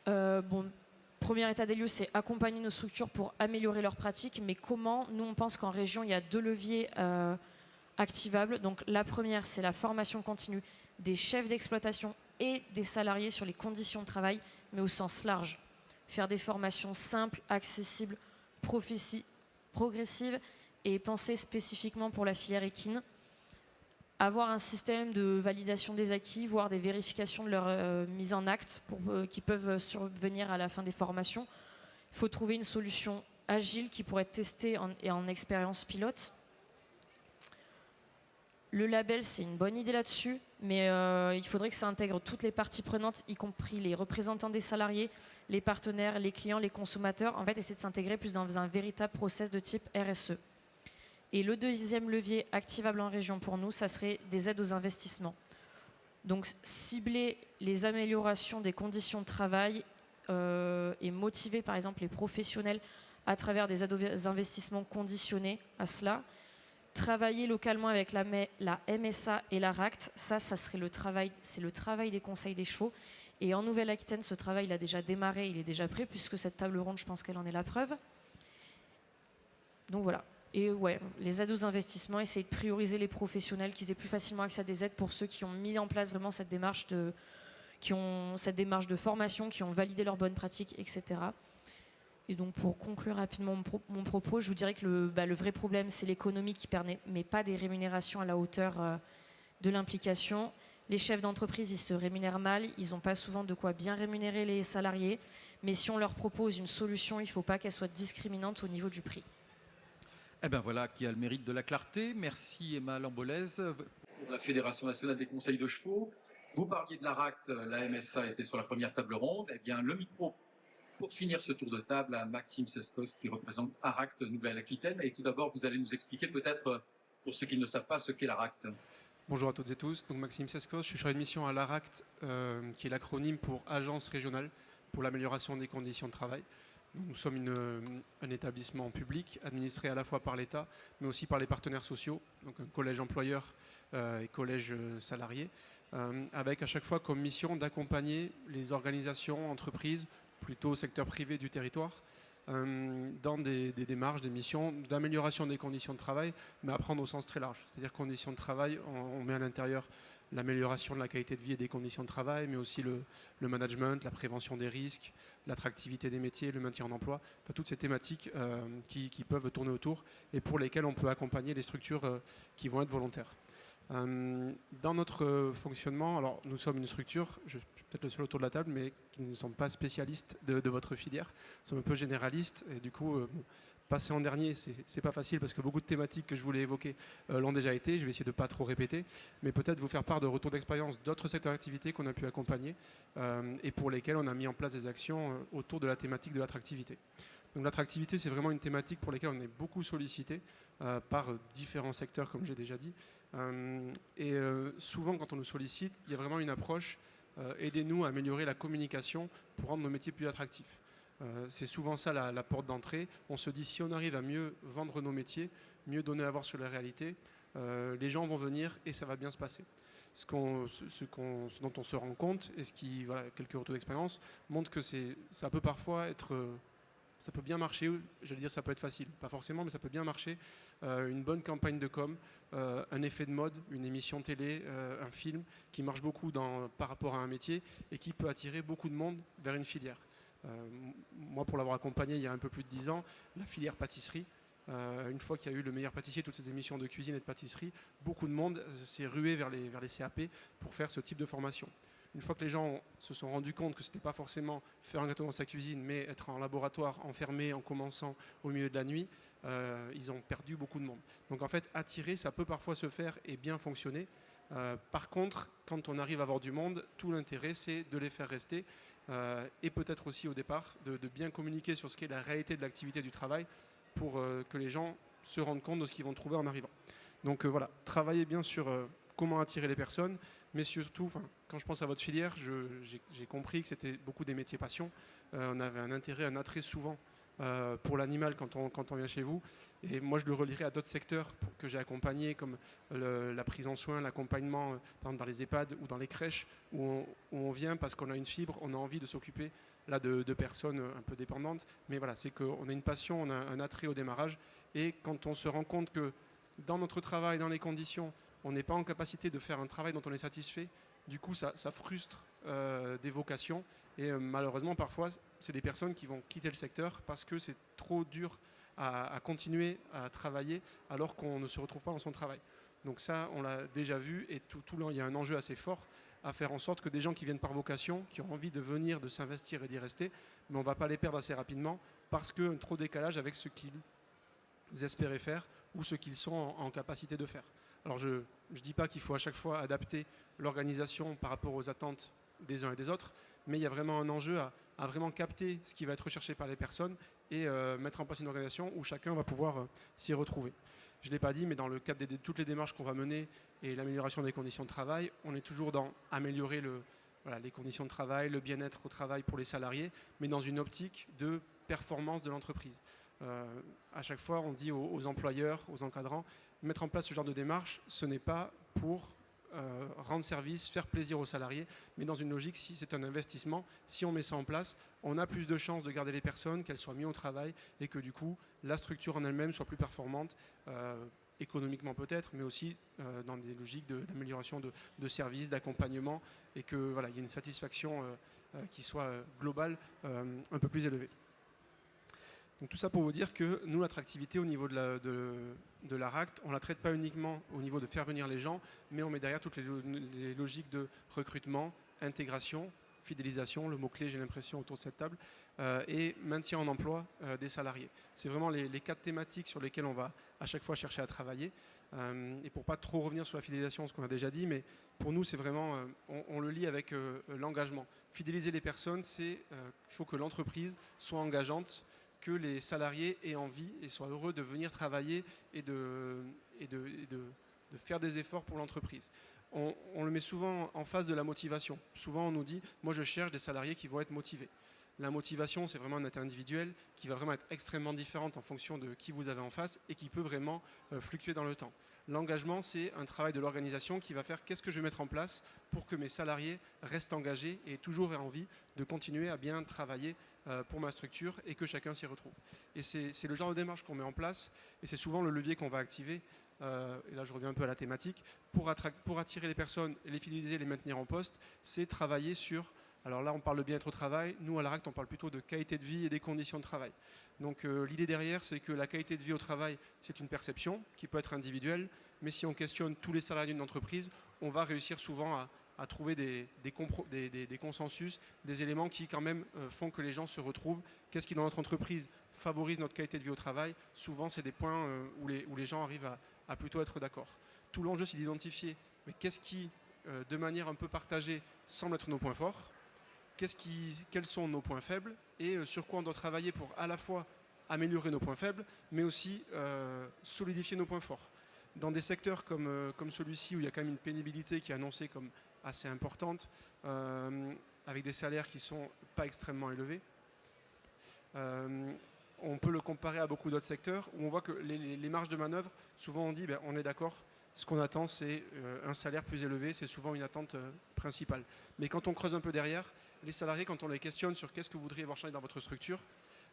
Premier état des lieux, c'est accompagner nos structures pour améliorer leurs pratiques, mais comment ? Nous, on pense qu'en région, il y a 2 leviers activables. Donc la première, c'est la formation continue des chefs d'exploitation et des salariés sur les conditions de travail, mais au sens large. Faire des formations simples, accessibles, progressives et pensées spécifiquement pour la filière équine. Avoir un système de validation des acquis, voire des vérifications de leur mise en acte qui peuvent survenir à la fin des formations. Il faut trouver une solution agile qui pourrait être testée en expérience pilote. Le label, c'est une bonne idée là-dessus, mais il faudrait que ça intègre toutes les parties prenantes, y compris les représentants des salariés, les partenaires, les clients, les consommateurs. En fait, essayer de s'intégrer plus dans un véritable process de type RSE. Et le deuxième levier activable en région pour nous, ça serait des aides aux investissements. Donc cibler les améliorations des conditions de travail et motiver par exemple les professionnels à travers des aides aux investissements conditionnés à cela. Travailler localement avec la MSA et la RACT, ça serait le travail des conseils des chevaux. Et en Nouvelle-Aquitaine, ce travail il a déjà démarré, il est déjà prêt, puisque cette table ronde, je pense qu'elle en est la preuve. Donc voilà. Et les aides aux investissements, essayer de prioriser les professionnels, qu'ils aient plus facilement accès à des aides pour ceux qui ont mis en place vraiment cette démarche de formation, qui ont validé leurs bonnes pratiques, etc. Et donc pour conclure rapidement mon propos, je vous dirais que le vrai problème, c'est l'économie qui permet, mais pas des rémunérations à la hauteur de l'implication. Les chefs d'entreprise, ils se rémunèrent mal, ils n'ont pas souvent de quoi bien rémunérer les salariés. Mais si on leur propose une solution, il ne faut pas qu'elle soit discriminante au niveau du prix. Eh bien voilà qui a le mérite de la clarté. Merci Emma Lambolaise pour la Fédération nationale des conseils de chevaux. Vous parliez de la RACT, la MSA était sur la première table ronde. Eh bien le micro pour finir ce tour de table à Maxime Seskos qui représente ARACT Nouvelle-Aquitaine. Et tout d'abord, vous allez nous expliquer peut-être, pour ceux qui ne savent pas, ce qu'est la RACT. Bonjour à toutes et tous, donc Maxime Seskos, je suis chargé de mission à l'ARACT, qui est l'acronyme pour Agence régionale pour l'amélioration des conditions de travail. Donc, nous sommes un établissement public administré à la fois par l'État, mais aussi par les partenaires sociaux, donc un collège employeur et collège salarié, avec à chaque fois comme mission d'accompagner les organisations, entreprises, plutôt au secteur privé du territoire, dans des démarches, des missions d'amélioration des conditions de travail, mais à prendre au sens très large. C'est-à-dire conditions de travail, on met à l'intérieur l'amélioration de la qualité de vie et des conditions de travail, mais aussi le management, la prévention des risques, l'attractivité des métiers, le maintien en emploi, enfin, toutes ces thématiques qui peuvent tourner autour et pour lesquelles on peut accompagner les structures qui vont être volontaires. Dans notre fonctionnement, alors nous sommes une structure, je suis peut-être le seul autour de la table, mais qui ne sommes pas spécialistes de votre filière. Nous sommes un peu généralistes et du coup, passer en dernier, c'est pas facile parce que beaucoup de thématiques que je voulais évoquer l'ont déjà été. Je vais essayer de ne pas trop répéter, mais peut-être vous faire part de retours d'expérience d'autres secteurs d'activité qu'on a pu accompagner et pour lesquels on a mis en place des actions autour de la thématique de l'attractivité. Donc l'attractivité, c'est vraiment une thématique pour laquelle on est beaucoup sollicité par différents secteurs, comme j'ai déjà dit. Souvent, quand on nous sollicite, il y a vraiment une approche aidez-nous à améliorer la communication pour rendre nos métiers plus attractifs. C'est souvent ça la porte d'entrée. On se dit si on arrive à mieux vendre nos métiers, mieux donner à voir sur la réalité, les gens vont venir et ça va bien se passer. Ce dont on se rend compte et quelques retours d'expérience montrent que ça peut parfois être ça peut bien marcher, j'allais dire ça peut être facile, pas forcément, mais ça peut bien marcher. Une bonne campagne de com, un effet de mode, une émission télé, un film qui marche beaucoup par rapport à un métier et qui peut attirer beaucoup de monde vers une filière. Moi, pour l'avoir accompagné il y a un peu plus de 10 ans, la filière pâtisserie, une fois qu'il y a eu le meilleur pâtissier, toutes ces émissions de cuisine et de pâtisserie, beaucoup de monde s'est rué vers les CAP pour faire ce type de formation. Une fois que les gens se sont rendus compte que ce n'était pas forcément faire un gâteau dans sa cuisine, mais être en laboratoire, enfermé, en commençant au milieu de la nuit, ils ont perdu beaucoup de monde. Donc en fait, attirer, ça peut parfois se faire et bien fonctionner. Par contre, quand on arrive à avoir du monde, tout l'intérêt, c'est de les faire rester et peut-être aussi au départ de bien communiquer sur ce qu'est la réalité de l'activité du travail pour que les gens se rendent compte de ce qu'ils vont trouver en arrivant. Donc voilà, travailler bien sur comment attirer les personnes, mais surtout, quand je pense à votre filière, j'ai compris que c'était beaucoup des métiers passion. On avait un intérêt, un attrait souvent pour l'animal quand on vient chez vous. Et moi, je le relierai à d'autres secteurs que j'ai accompagnés, comme la prise en soin, l'accompagnement, par exemple dans les EHPAD ou dans les crèches, où on vient parce qu'on a une fibre, on a envie de s'occuper là de personnes un peu dépendantes. Mais voilà, c'est qu'on a une passion, on a un attrait au démarrage. Et quand on se rend compte que dans notre travail, dans les conditions, on n'est pas en capacité de faire un travail dont on est satisfait, du coup ça frustre des vocations et malheureusement parfois c'est des personnes qui vont quitter le secteur parce que c'est trop dur à continuer à travailler alors qu'on ne se retrouve pas dans son travail. Donc ça on l'a déjà vu et tout il y a un enjeu assez fort à faire en sorte que des gens qui viennent par vocation, qui ont envie de venir, de s'investir et d'y rester, mais on ne va pas les perdre assez rapidement parce qu'il y a un trop décalage avec ce qu'ils espéraient faire ou ce qu'ils sont en capacité de faire. Alors je ne dis pas qu'il faut à chaque fois adapter l'organisation par rapport aux attentes des uns et des autres, mais il y a vraiment un enjeu à vraiment capter ce qui va être recherché par les personnes et mettre en place une organisation où chacun va pouvoir s'y retrouver. Je ne l'ai pas dit, mais dans le cadre de toutes les démarches qu'on va mener et l'amélioration des conditions de travail, on est toujours dans améliorer les conditions de travail, le bien-être au travail pour les salariés, mais dans une optique de performance de l'entreprise. À chaque fois, on dit aux employeurs, aux encadrants, mettre en place ce genre de démarche, ce n'est pas pour rendre service, faire plaisir aux salariés, mais dans une logique, si c'est un investissement, si on met ça en place, on a plus de chances de garder les personnes, qu'elles soient mises au travail et que du coup, la structure en elle-même soit plus performante, économiquement peut-être, mais aussi dans des logiques d'amélioration de services, d'accompagnement et que voilà, il y ait une satisfaction qui soit globale, un peu plus élevée. Donc tout ça pour vous dire que nous, l'attractivité au niveau de la RACT, on ne la traite pas uniquement au niveau de faire venir les gens, mais on met derrière toutes les logiques de recrutement, intégration, fidélisation, le mot-clé j'ai l'impression autour de cette table, et maintien en emploi des salariés. C'est vraiment les 4 thématiques sur lesquelles on va à chaque fois chercher à travailler. Et pour ne pas trop revenir sur la fidélisation, ce qu'on a déjà dit, mais pour nous c'est vraiment, on le lie avec l'engagement. Fidéliser les personnes, c'est qu'il faut que l'entreprise soit engageante, que les salariés aient envie et soient heureux de venir travailler et de faire des efforts pour l'entreprise. On le met souvent en face de la motivation. Souvent on nous dit, moi je cherche des salariés qui vont être motivés. La motivation, c'est vraiment un état individuel qui va vraiment être extrêmement différente en fonction de qui vous avez en face et qui peut vraiment fluctuer dans le temps. L'engagement, c'est un travail de l'organisation qui va faire qu'est-ce que je vais mettre en place pour que mes salariés restent engagés et aient toujours envie de continuer à bien travailler pour ma structure et que chacun s'y retrouve. Et c'est le genre de démarche qu'on met en place et c'est souvent le levier qu'on va activer. Et là je reviens un peu à la thématique, pour attirer les personnes, les fidéliser, les maintenir en poste, c'est travailler sur, alors là on parle de bien-être au travail, nous à l'ARACT on parle plutôt de qualité de vie et des conditions de travail. Donc l'idée derrière c'est que la qualité de vie au travail c'est une perception qui peut être individuelle, mais si on questionne tous les salariés d'une entreprise, on va réussir souvent à trouver des consensus, des éléments qui quand même font que les gens se retrouvent. Qu'est-ce qui dans notre entreprise favorise notre qualité de vie au travail? Souvent c'est des points où les gens arrivent à plutôt être d'accord. Tout l'enjeu, c'est d'identifier mais qu'est-ce qui, de manière un peu partagée, semble être nos points forts, quels sont nos points faibles et sur quoi on doit travailler pour à la fois améliorer nos points faibles, mais aussi solidifier nos points forts. Dans des secteurs comme celui-ci, où il y a quand même une pénibilité qui est annoncée comme assez importante, avec des salaires qui ne sont pas extrêmement élevés, on peut le comparer à beaucoup d'autres secteurs où on voit que les marges de manœuvre, souvent on dit on est d'accord, ce qu'on attend c'est un salaire plus élevé, c'est souvent une attente principale. Mais quand on creuse un peu derrière, les salariés, quand on les questionne sur qu'est-ce que vous voudriez voir changer dans votre structure,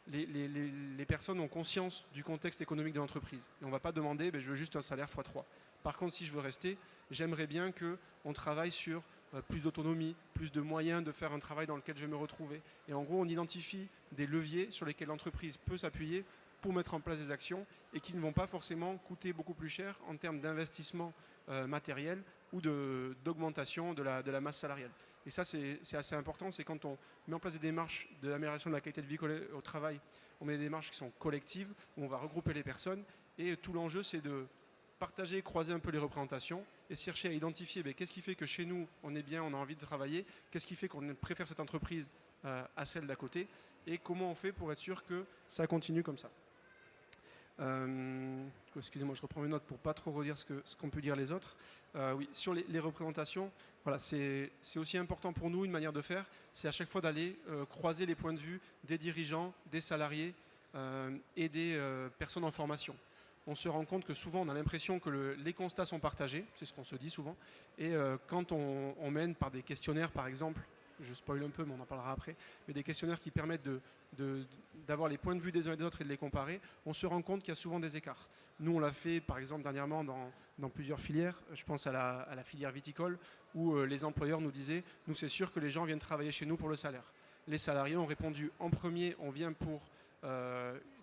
les personnes ont conscience du contexte économique de l'entreprise. Et on ne va pas demander je veux juste un salaire x3. Par contre, si je veux rester, j'aimerais bien qu'on travaille sur plus d'autonomie, plus de moyens de faire un travail dans lequel je vais me retrouver. Et en gros, on identifie des leviers sur lesquels l'entreprise peut s'appuyer pour mettre en place des actions et qui ne vont pas forcément coûter beaucoup plus cher en termes d'investissement matériel ou d'augmentation de la masse salariale. Et ça, c'est assez important, c'est quand on met en place des démarches de l'amélioration de la qualité de vie au travail, on met des démarches qui sont collectives, où on va regrouper les personnes, et tout l'enjeu, c'est de partager, croiser un peu les représentations, et chercher à identifier qu'est-ce qui fait que chez nous, on est bien, on a envie de travailler, qu'est-ce qui fait qu'on préfère cette entreprise à celle d'à côté, et comment on fait pour être sûr que ça continue comme ça. Excusez-moi, je reprends mes notes pour pas trop redire ce qu'ont pu dire les autres. Oui, sur les représentations, voilà, c'est aussi important pour nous, une manière de faire, c'est à chaque fois d'aller croiser les points de vue des dirigeants, des salariés et des personnes en formation. On se rend compte que souvent on a l'impression que les constats sont partagés, c'est ce qu'on se dit souvent, et quand on mène par des questionnaires par exemple, je spoil un peu mais on en parlera après, mais des questionnaires qui permettent d'avoir les points de vue des uns et des autres et de les comparer, on se rend compte qu'il y a souvent des écarts. Nous on l'a fait par exemple dernièrement dans plusieurs filières, je pense à la filière viticole où les employeurs nous disaient, nous c'est sûr que les gens viennent travailler chez nous pour le salaire. Les salariés ont répondu en premier, on vient pour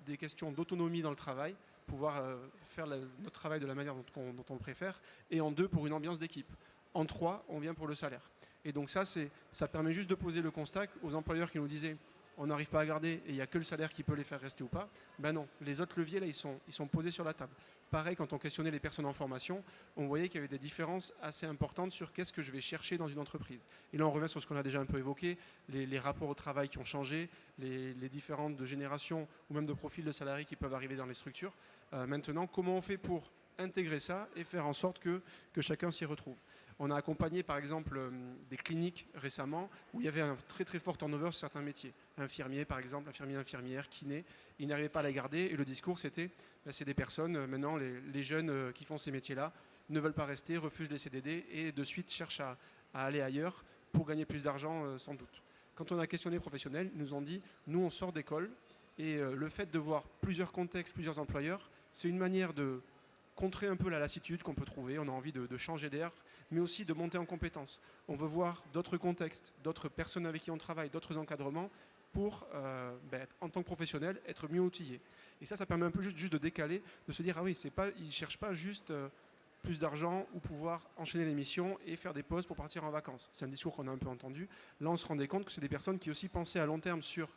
des questions d'autonomie dans le travail, pouvoir faire notre travail de la manière dont on le préfère, et en 2 pour une ambiance d'équipe. En 3, on vient pour le salaire. Et donc ça permet juste de poser le constat aux employeurs qui nous disaient on n'arrive pas à garder et il n'y a que le salaire qui peut les faire rester ou pas. Ben non, les autres leviers là ils sont posés sur la table. Pareil, quand on questionnait les personnes en formation, on voyait qu'il y avait des différences assez importantes sur qu'est-ce que je vais chercher dans une entreprise. Et là on revient sur ce qu'on a déjà un peu évoqué, les rapports au travail qui ont changé, les différentes de générations ou même de profils de salariés qui peuvent arriver dans les structures. Maintenant, comment on fait pour intégrer ça et faire en sorte que chacun s'y retrouve? On a accompagné par exemple des cliniques récemment où il y avait un très très fort turnover sur certains métiers. Infirmier par exemple, infirmière, kiné, ils n'arrivaient pas à la garder et le discours c'était c'est des personnes, maintenant les jeunes qui font ces métiers-là ne veulent pas rester, refusent les CDD et de suite cherchent à aller ailleurs pour gagner plus d'argent sans doute. Quand on a questionné les professionnels, ils nous ont dit nous on sort d'école et le fait de voir plusieurs contextes, plusieurs employeurs, c'est une manière de contrer un peu la lassitude qu'on peut trouver, on a envie de changer d'air, mais aussi de monter en compétences. On veut voir d'autres contextes, d'autres personnes avec qui on travaille, d'autres encadrements pour, en tant que professionnel, être mieux outillé. Et ça permet un peu juste de décaler, de se dire, ah oui, ils ne cherchent pas juste plus d'argent ou pouvoir enchaîner les missions et faire des pauses pour partir en vacances. C'est un discours qu'on a un peu entendu. Là, on se rendait compte que c'est des personnes qui aussi pensaient à long terme sur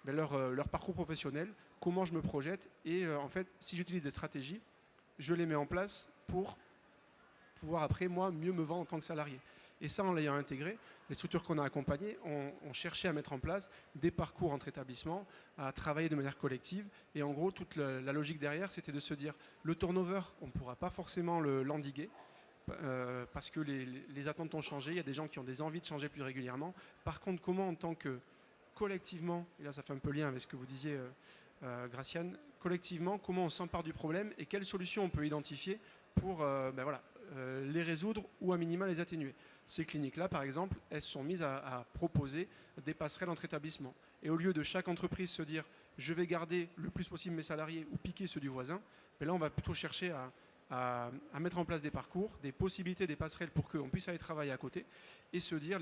leur parcours professionnel, comment je me projette, et en fait, si j'utilise des stratégies, je les mets en place pour pouvoir après, moi, mieux me vendre en tant que salarié. Et ça, en l'ayant intégré, les structures qu'on a accompagnées ont cherché à mettre en place des parcours entre établissements, à travailler de manière collective. Et en gros, toute la logique derrière, c'était de se dire, le turnover, on ne pourra pas forcément l'endiguer, parce que les attentes ont changé, il y a des gens qui ont des envies de changer plus régulièrement. Par contre, comment en tant que collectivement, et là ça fait un peu lien avec ce que vous disiez, Graciane, collectivement, comment on s'empare du problème et quelles solutions on peut identifier pour les résoudre ou à minima les atténuer. Ces cliniques-là, par exemple, elles se sont mises à proposer des passerelles entre établissements. Et au lieu de chaque entreprise se dire « je vais garder le plus possible mes salariés ou piquer ceux du voisin », mais là on va plutôt chercher à mettre en place des parcours, des possibilités, des passerelles pour qu'on puisse aller travailler à côté et se dire,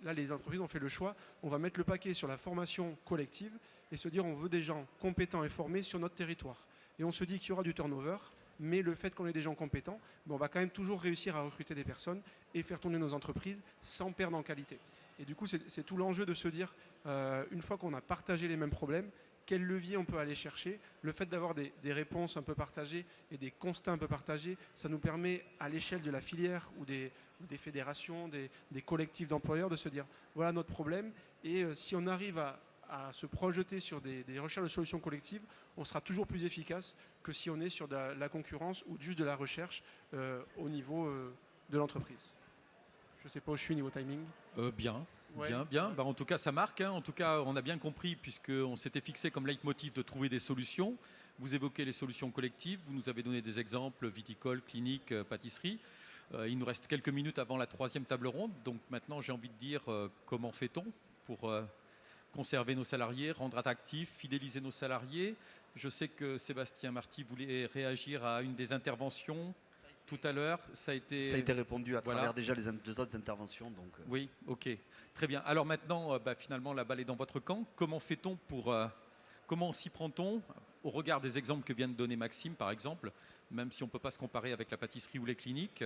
là les entreprises ont fait le choix, on va mettre le paquet sur la formation collective et se dire on veut des gens compétents et formés sur notre territoire. Et on se dit qu'il y aura du turnover, mais le fait qu'on ait des gens compétents, on va quand même toujours réussir à recruter des personnes et faire tourner nos entreprises sans perdre en qualité. Et du coup, c'est tout l'enjeu de se dire, une fois qu'on a partagé les mêmes problèmes, quel levier on peut aller chercher. Le fait d'avoir des réponses un peu partagées et des constats un peu partagés, ça nous permet à l'échelle de la filière ou des fédérations, des collectifs d'employeurs de se dire, voilà notre problème. Et si on arrive à se projeter sur des recherches de solutions collectives, on sera toujours plus efficace que si on est sur de la concurrence ou juste de la recherche au niveau de l'entreprise. Je ne sais pas où je suis niveau timing. Bien. Ouais. Bien. En tout cas, ça marque. En tout cas, on a bien compris, puisqu'on s'était fixé comme leitmotiv de trouver des solutions. Vous évoquez les solutions collectives. Vous nous avez donné des exemples, viticole, clinique, pâtisserie. Il nous reste quelques minutes avant la 3e table ronde. Donc maintenant, j'ai envie de dire, comment fait-on pour conserver nos salariés, rendre attractifs, fidéliser nos salariés? Je sais que Sébastien Marty voulait réagir à une des interventions tout à l'heure. Ça a été répondu à travers déjà les autres interventions. Donc, Oui, ok. Très bien. Alors maintenant, finalement, la balle est dans votre camp. Comment fait-on comment s'y prend-on au regard des exemples que vient de donner Maxime, par exemple, même si on ne peut pas se comparer avec la pâtisserie ou les cliniques?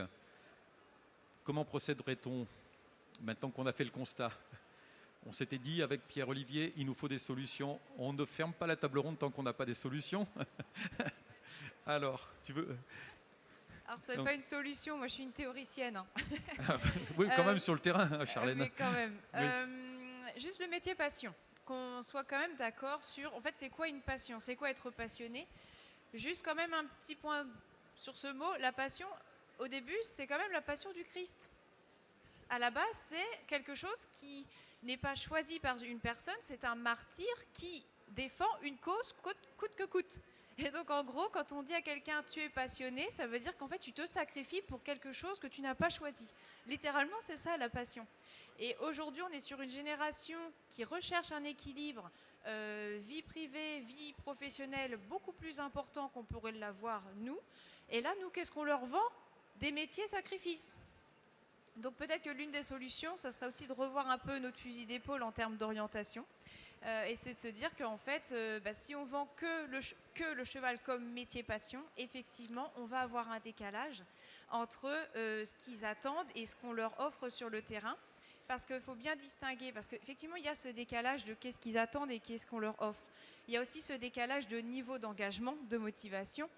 Comment procéderait-on maintenant qu'on a fait le constat? On s'était dit avec Pierre-Olivier, il nous faut des solutions. On ne ferme pas la table ronde tant qu'on n'a pas des solutions. Alors, tu veux... Alors, ce n'est pas une solution, moi je suis une théoricienne. Hein. Oui, quand même sur le terrain, Charlène. Mais quand même. Oui. Juste le métier passion. Qu'on soit quand même d'accord sur, en fait, c'est quoi une passion? C'est quoi être passionné? Juste quand même un petit point sur ce mot. La passion, au début, c'est quand même la passion du Christ. À la base, c'est quelque chose qui n'est pas choisi par une personne, c'est un martyr qui défend une cause coûte que coûte. Et donc, en gros, quand on dit à quelqu'un « tu es passionné », ça veut dire qu'en fait, tu te sacrifies pour quelque chose que tu n'as pas choisi. Littéralement, c'est ça, la passion. Et aujourd'hui, on est sur une génération qui recherche un équilibre vie privée, vie professionnelle beaucoup plus important qu'on pourrait l'avoir, nous. Et là, nous, qu'est-ce qu'on leur vend? Des métiers sacrifices. Donc, peut-être que l'une des solutions, ça serait aussi de revoir un peu notre fusil d'épaule en termes d'orientation. Et c'est de se dire qu'en fait, si on vend que le cheval comme métier passion, effectivement, on va avoir un décalage entre ce qu'ils attendent et ce qu'on leur offre sur le terrain. Parce qu'il faut bien distinguer, parce qu'effectivement, il y a ce décalage de qu'est-ce qu'ils attendent et qu'est-ce qu'on leur offre. Il y a aussi ce décalage de niveau d'engagement, de motivation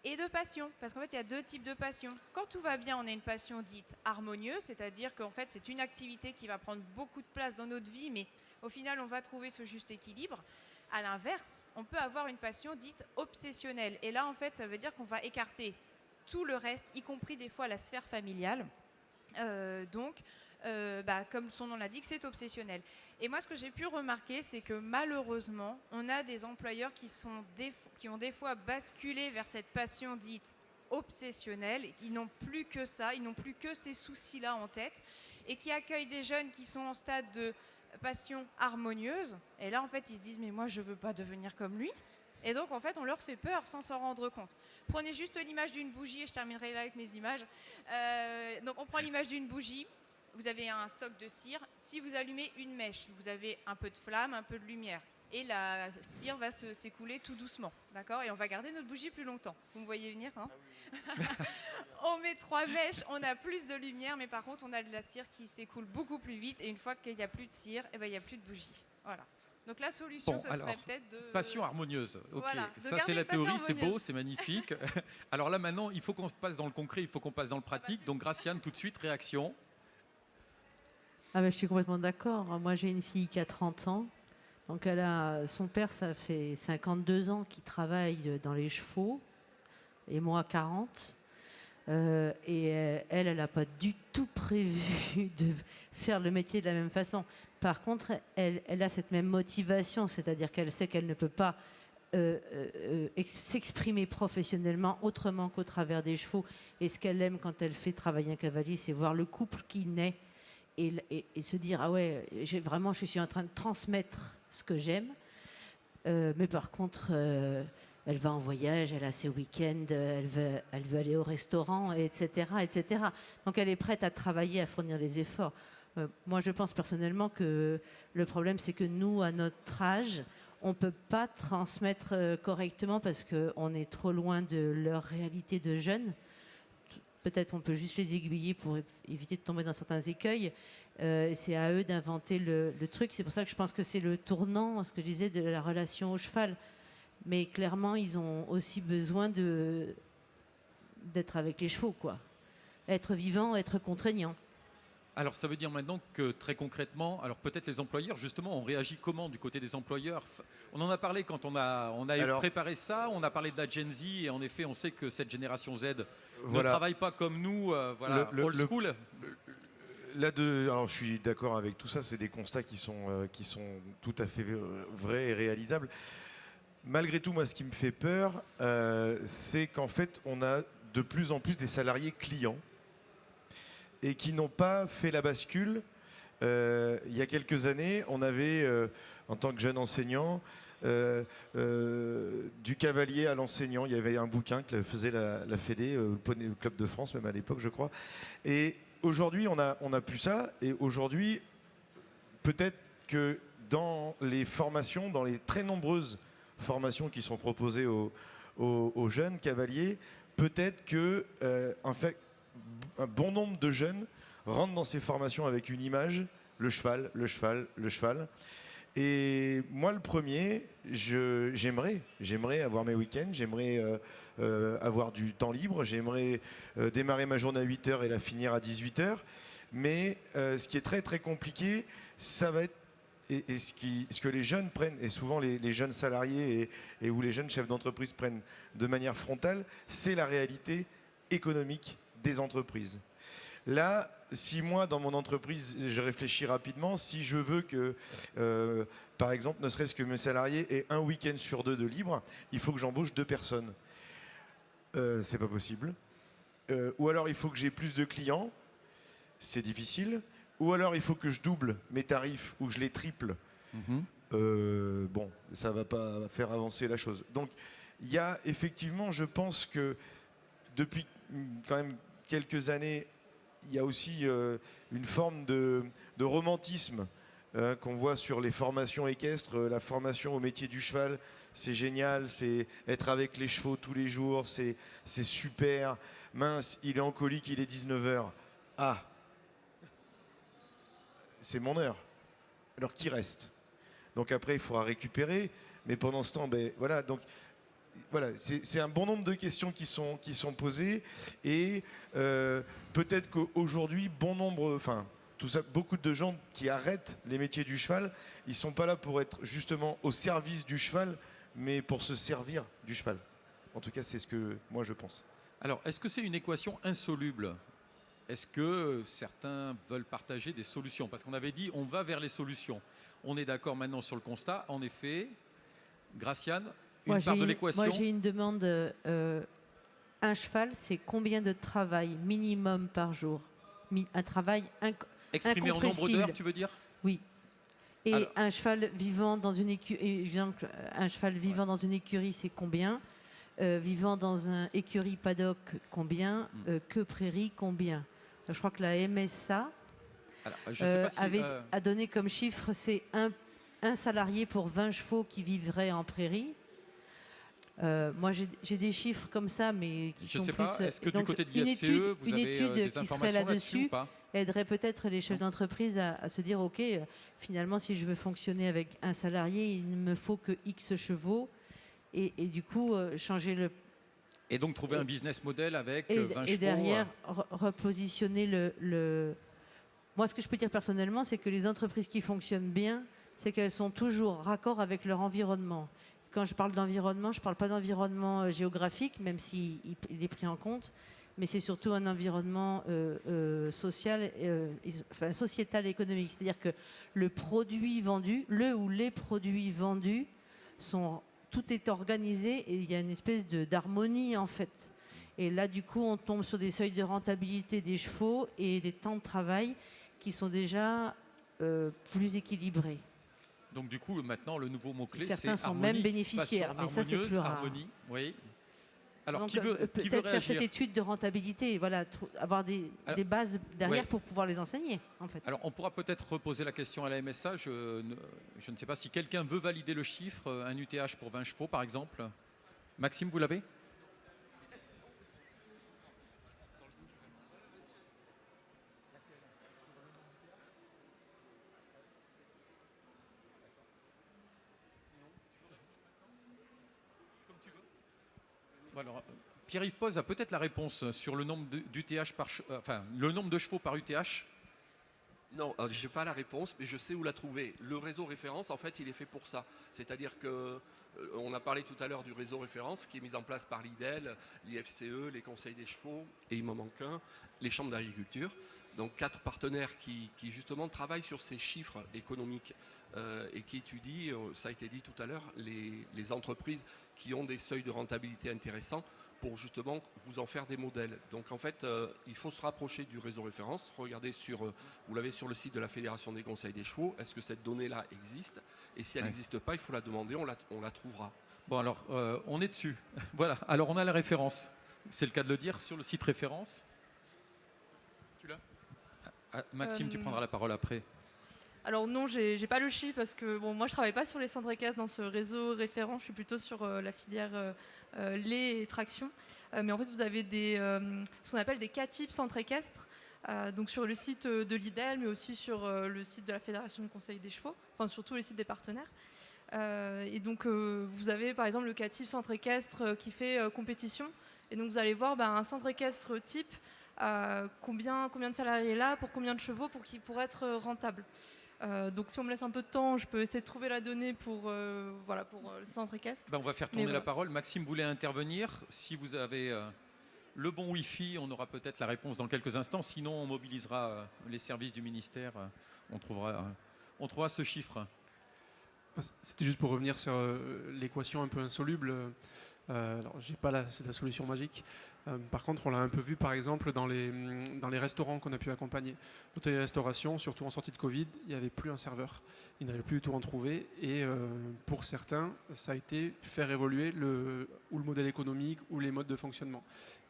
et de passion. Parce qu'en fait, il y a deux types de passion. Quand tout va bien, on a une passion dite harmonieuse, c'est-à-dire qu'en fait, c'est une activité qui va prendre beaucoup de place dans notre vie, mais au final, on va trouver ce juste équilibre. À l'inverse, on peut avoir une passion dite obsessionnelle. Et là, en fait, ça veut dire qu'on va écarter tout le reste, y compris des fois la sphère familiale. Comme son nom l'indique, c'est obsessionnel. Et moi, ce que j'ai pu remarquer, c'est que malheureusement, on a des employeurs qui ont des fois basculé vers cette passion dite obsessionnelle, et qui n'ont plus que ça, ils n'ont plus que ces soucis-là en tête, et qui accueillent des jeunes qui sont en stade de passion harmonieuse. Et là, en fait, ils se disent « mais moi, je ne veux pas devenir comme lui ». Et donc, en fait, on leur fait peur sans s'en rendre compte. Prenez juste l'image d'une bougie, et je terminerai là avec mes images. Donc, on prend l'image d'une bougie. Vous avez un stock de cire. Si vous allumez une mèche, vous avez un peu de flamme, un peu de lumière. Et la cire va s'écouler tout doucement. D'accord? Et on va garder notre bougie plus longtemps. Vous me voyez venir, hein? On met 3 mèches, on a plus de lumière, mais par contre, on a de la cire qui s'écoule beaucoup plus vite. Et une fois qu'il n'y a plus de cire, il n'y a plus de bougie. Voilà. Donc la solution, ça serait peut-être de... Passion harmonieuse. Ok, voilà, ça c'est la théorie, c'est beau, c'est magnifique. Alors là maintenant, il faut qu'on passe dans le concret, il faut qu'on passe dans le pratique. Donc Graciane, tout de suite, réaction. Je suis complètement d'accord. Moi, j'ai une fille qui a 30 ans. Donc son père, ça fait 52 ans qu'il travaille dans les chevaux. Et moi, 40. Et elle n'a pas du tout prévu de faire le métier de la même façon. Par contre, elle a cette même motivation, c'est-à-dire qu'elle sait qu'elle ne peut pas s'exprimer professionnellement autrement qu'au travers des chevaux. Et ce qu'elle aime quand elle fait travailler un cavalier, c'est voir le couple qui naît et se dire ah ouais, je suis en train de transmettre ce que j'aime. Mais par contre, elle va en voyage, elle a ses week-ends, elle veut aller au restaurant, etc., etc. Donc elle est prête à travailler, à fournir les efforts. Moi, je pense personnellement que le problème, c'est que nous, à notre âge, on ne peut pas transmettre correctement parce qu'on est trop loin de leur réalité de jeunes. Peut-être on peut juste les aiguiller pour éviter de tomber dans certains écueils. C'est à eux d'inventer le truc. C'est pour ça que je pense que c'est le tournant, ce que je disais, de la relation au cheval. Mais clairement, ils ont aussi besoin d'être avec les chevaux, quoi. Être vivant, être contraignant. Alors ça veut dire maintenant que très concrètement, alors peut-être les employeurs, justement, on réagit comment du côté des employeurs? On en a parlé quand on a préparé ça, on a parlé de la Gen Z, et en effet, on sait que cette génération Z ne travaille pas comme nous, old school. Alors je suis d'accord avec tout ça, c'est des constats qui sont tout à fait vrais et réalisables. Malgré tout, moi, ce qui me fait peur, c'est qu'en fait, on a de plus en plus des salariés clients et qui n'ont pas fait la bascule. Il y a quelques années, on avait, en tant que jeune enseignant, du cavalier à l'enseignant. Il y avait un bouquin que faisait la Fédé, le Club de France, même à l'époque, je crois. Et aujourd'hui, on a plus ça. Et aujourd'hui, peut-être que dans les formations, dans les très nombreuses formations qui sont proposées aux jeunes cavaliers, peut-être que, en fait, un bon nombre de jeunes rentrent dans ces formations avec une image, le cheval, le cheval, le cheval. Et moi, le premier, j'aimerais avoir mes week-ends, j'aimerais avoir du temps libre, j'aimerais démarrer ma journée à 8h et la finir à 18h. Mais ce qui est très très compliqué, ça va être, et ce que les jeunes prennent, et souvent les jeunes salariés et où les jeunes chefs d'entreprise prennent de manière frontale, c'est la réalité économique des entreprises. Là, si moi, dans mon entreprise, je réfléchis rapidement, si je veux que, par exemple, ne serait-ce que mes salariés aient un week-end sur 2 de libre, il faut que j'embauche 2 personnes. C'est pas possible. Ou alors, il faut que j'ai plus de clients. C'est difficile. Ou alors, il faut que je double mes tarifs ou que je les triple. Bon, ça va pas faire avancer la chose. Donc, il y a effectivement, je pense que depuis quand même quelques années, il y a aussi une forme de romantisme qu'on voit sur les formations équestres. La formation au métier du cheval, c'est génial, c'est être avec les chevaux tous les jours, c'est super. Mince, il est en colique, il est 19h. Ah, c'est mon heure. Alors qui reste? Donc après, il faudra récupérer, mais pendant ce temps, ben voilà. Donc voilà, c'est un bon nombre de questions qui sont posées et peut-être qu'aujourd'hui, beaucoup de gens qui arrêtent les métiers du cheval, ils sont pas là pour être justement au service du cheval, mais pour se servir du cheval. En tout cas, c'est ce que moi je pense. Alors, est-ce que c'est une équation insoluble? Est-ce que certains veulent partager des solutions? Parce qu'on avait dit, on va vers les solutions. On est d'accord maintenant sur le constat. En effet, Graciane, une part de l'équation. Moi, j'ai une demande. Un cheval, c'est combien de travail minimum par jour? Un travail exprimé en nombre d'heures, tu veux dire? Oui. Et alors, un cheval vivant dans une écurie, dans une écurie, c'est combien? Vivant dans un écurie paddock, combien? Que prairie, combien? Je crois que la MSA a donné comme chiffre, c'est un salarié pour 20 chevaux qui vivrait en prairie. Moi, j'ai des chiffres comme ça, mais qui sont plus... Je ne sais pas, est-ce que du côté de l'IFCE, vous avez des informations là-dessus ou pas? Aiderait peut-être les chefs d'entreprise à se dire, OK, finalement, si je veux fonctionner avec un salarié, il ne me faut que X chevaux. Et du coup, changer le... Et donc, trouver un business model avec 20 chevaux. Et derrière, repositionner le... Moi, ce que je peux dire personnellement, c'est que les entreprises qui fonctionnent bien, c'est qu'elles sont toujours raccord avec leur environnement. Quand je parle d'environnement, je ne parle pas d'environnement géographique, même s'il est pris en compte, mais c'est surtout un environnement social, sociétal et économique. C'est-à-dire que le produit vendu, ou les produits vendus, tout est organisé et il y a une espèce d'harmonie en fait. Et là, du coup, on tombe sur des seuils de rentabilité des chevaux et des temps de travail qui sont déjà plus équilibrés. Donc du coup, maintenant, le nouveau mot-clé, c'est certains sont harmonie, même bénéficiaires, mais ça, c'est plus rare. Harmonie, oui. Alors, donc, qui veut peut-être faire réagir? cette étude de rentabilité, voilà, avoir des bases derrière pour pouvoir les enseigner, en fait. Alors, on pourra peut-être reposer la question à la MSA. Je ne sais pas si quelqu'un veut valider le chiffre, un UTH pour 20 chevaux, par exemple. Maxime, vous l'avez? Alors, Pierre-Yves Poz a peut-être la réponse sur le nombre d'UTH le nombre de chevaux par UTH. Non, je n'ai pas la réponse, mais je sais où la trouver. Le réseau référence, en fait, il est fait pour ça. C'est-à-dire que on a parlé tout à l'heure du réseau référence qui est mis en place par l'IDEL, l'IFCE, les conseils des chevaux, et il m'en manque un, les chambres d'agriculture. Donc 4 partenaires qui justement travaillent sur ces chiffres économiques et qui étudient, ça a été dit tout à l'heure, les entreprises qui ont des seuils de rentabilité intéressants pour justement vous en faire des modèles. Donc en fait, il faut se rapprocher du réseau référence. Regardez vous l'avez sur le site de la Fédération des conseils des chevaux. Est-ce que cette donnée-là existe? Et si elle n'existe pas, il faut la demander, on la trouvera. Bon alors, on est dessus. Voilà, alors on a la référence. C'est le cas de le dire sur le site référence. Tu l'as? Maxime, tu prendras la parole après. Alors non, j'ai pas le chiffre parce que moi je travaille pas sur les centres équestres dans ce réseau référent, je suis plutôt sur la filière lait et traction. Mais en fait vous avez ce qu'on appelle des CATIP centres équestres, donc sur le site de l'IDEL, mais aussi sur le site de la Fédération du Conseil des Chevaux, enfin sur tous les sites des partenaires. Et donc vous avez par exemple le CATIP centre équestre qui fait compétition, et donc vous allez voir un centre équestre type, combien de salariés là, pour combien de chevaux pour être rentable. Donc si on me laisse un peu de temps, je peux essayer de trouver la donnée pour le centre équestre. On va faire tourner la parole. Maxime voulait intervenir. Si vous avez le bon Wi-Fi, on aura peut-être la réponse dans quelques instants. Sinon, on mobilisera les services du ministère. On trouvera ce chiffre. C'était juste pour revenir sur l'équation un peu insoluble. Alors, j'ai pas la solution magique. Par contre, on l'a un peu vu, par exemple, dans les restaurants qu'on a pu accompagner. L'hôtellerie-restauration, surtout en sortie de Covid, il n'y avait plus un serveur. Ils n'arrivaient plus du tout à en trouver. Et pour certains, ça a été faire évoluer le modèle économique ou les modes de fonctionnement.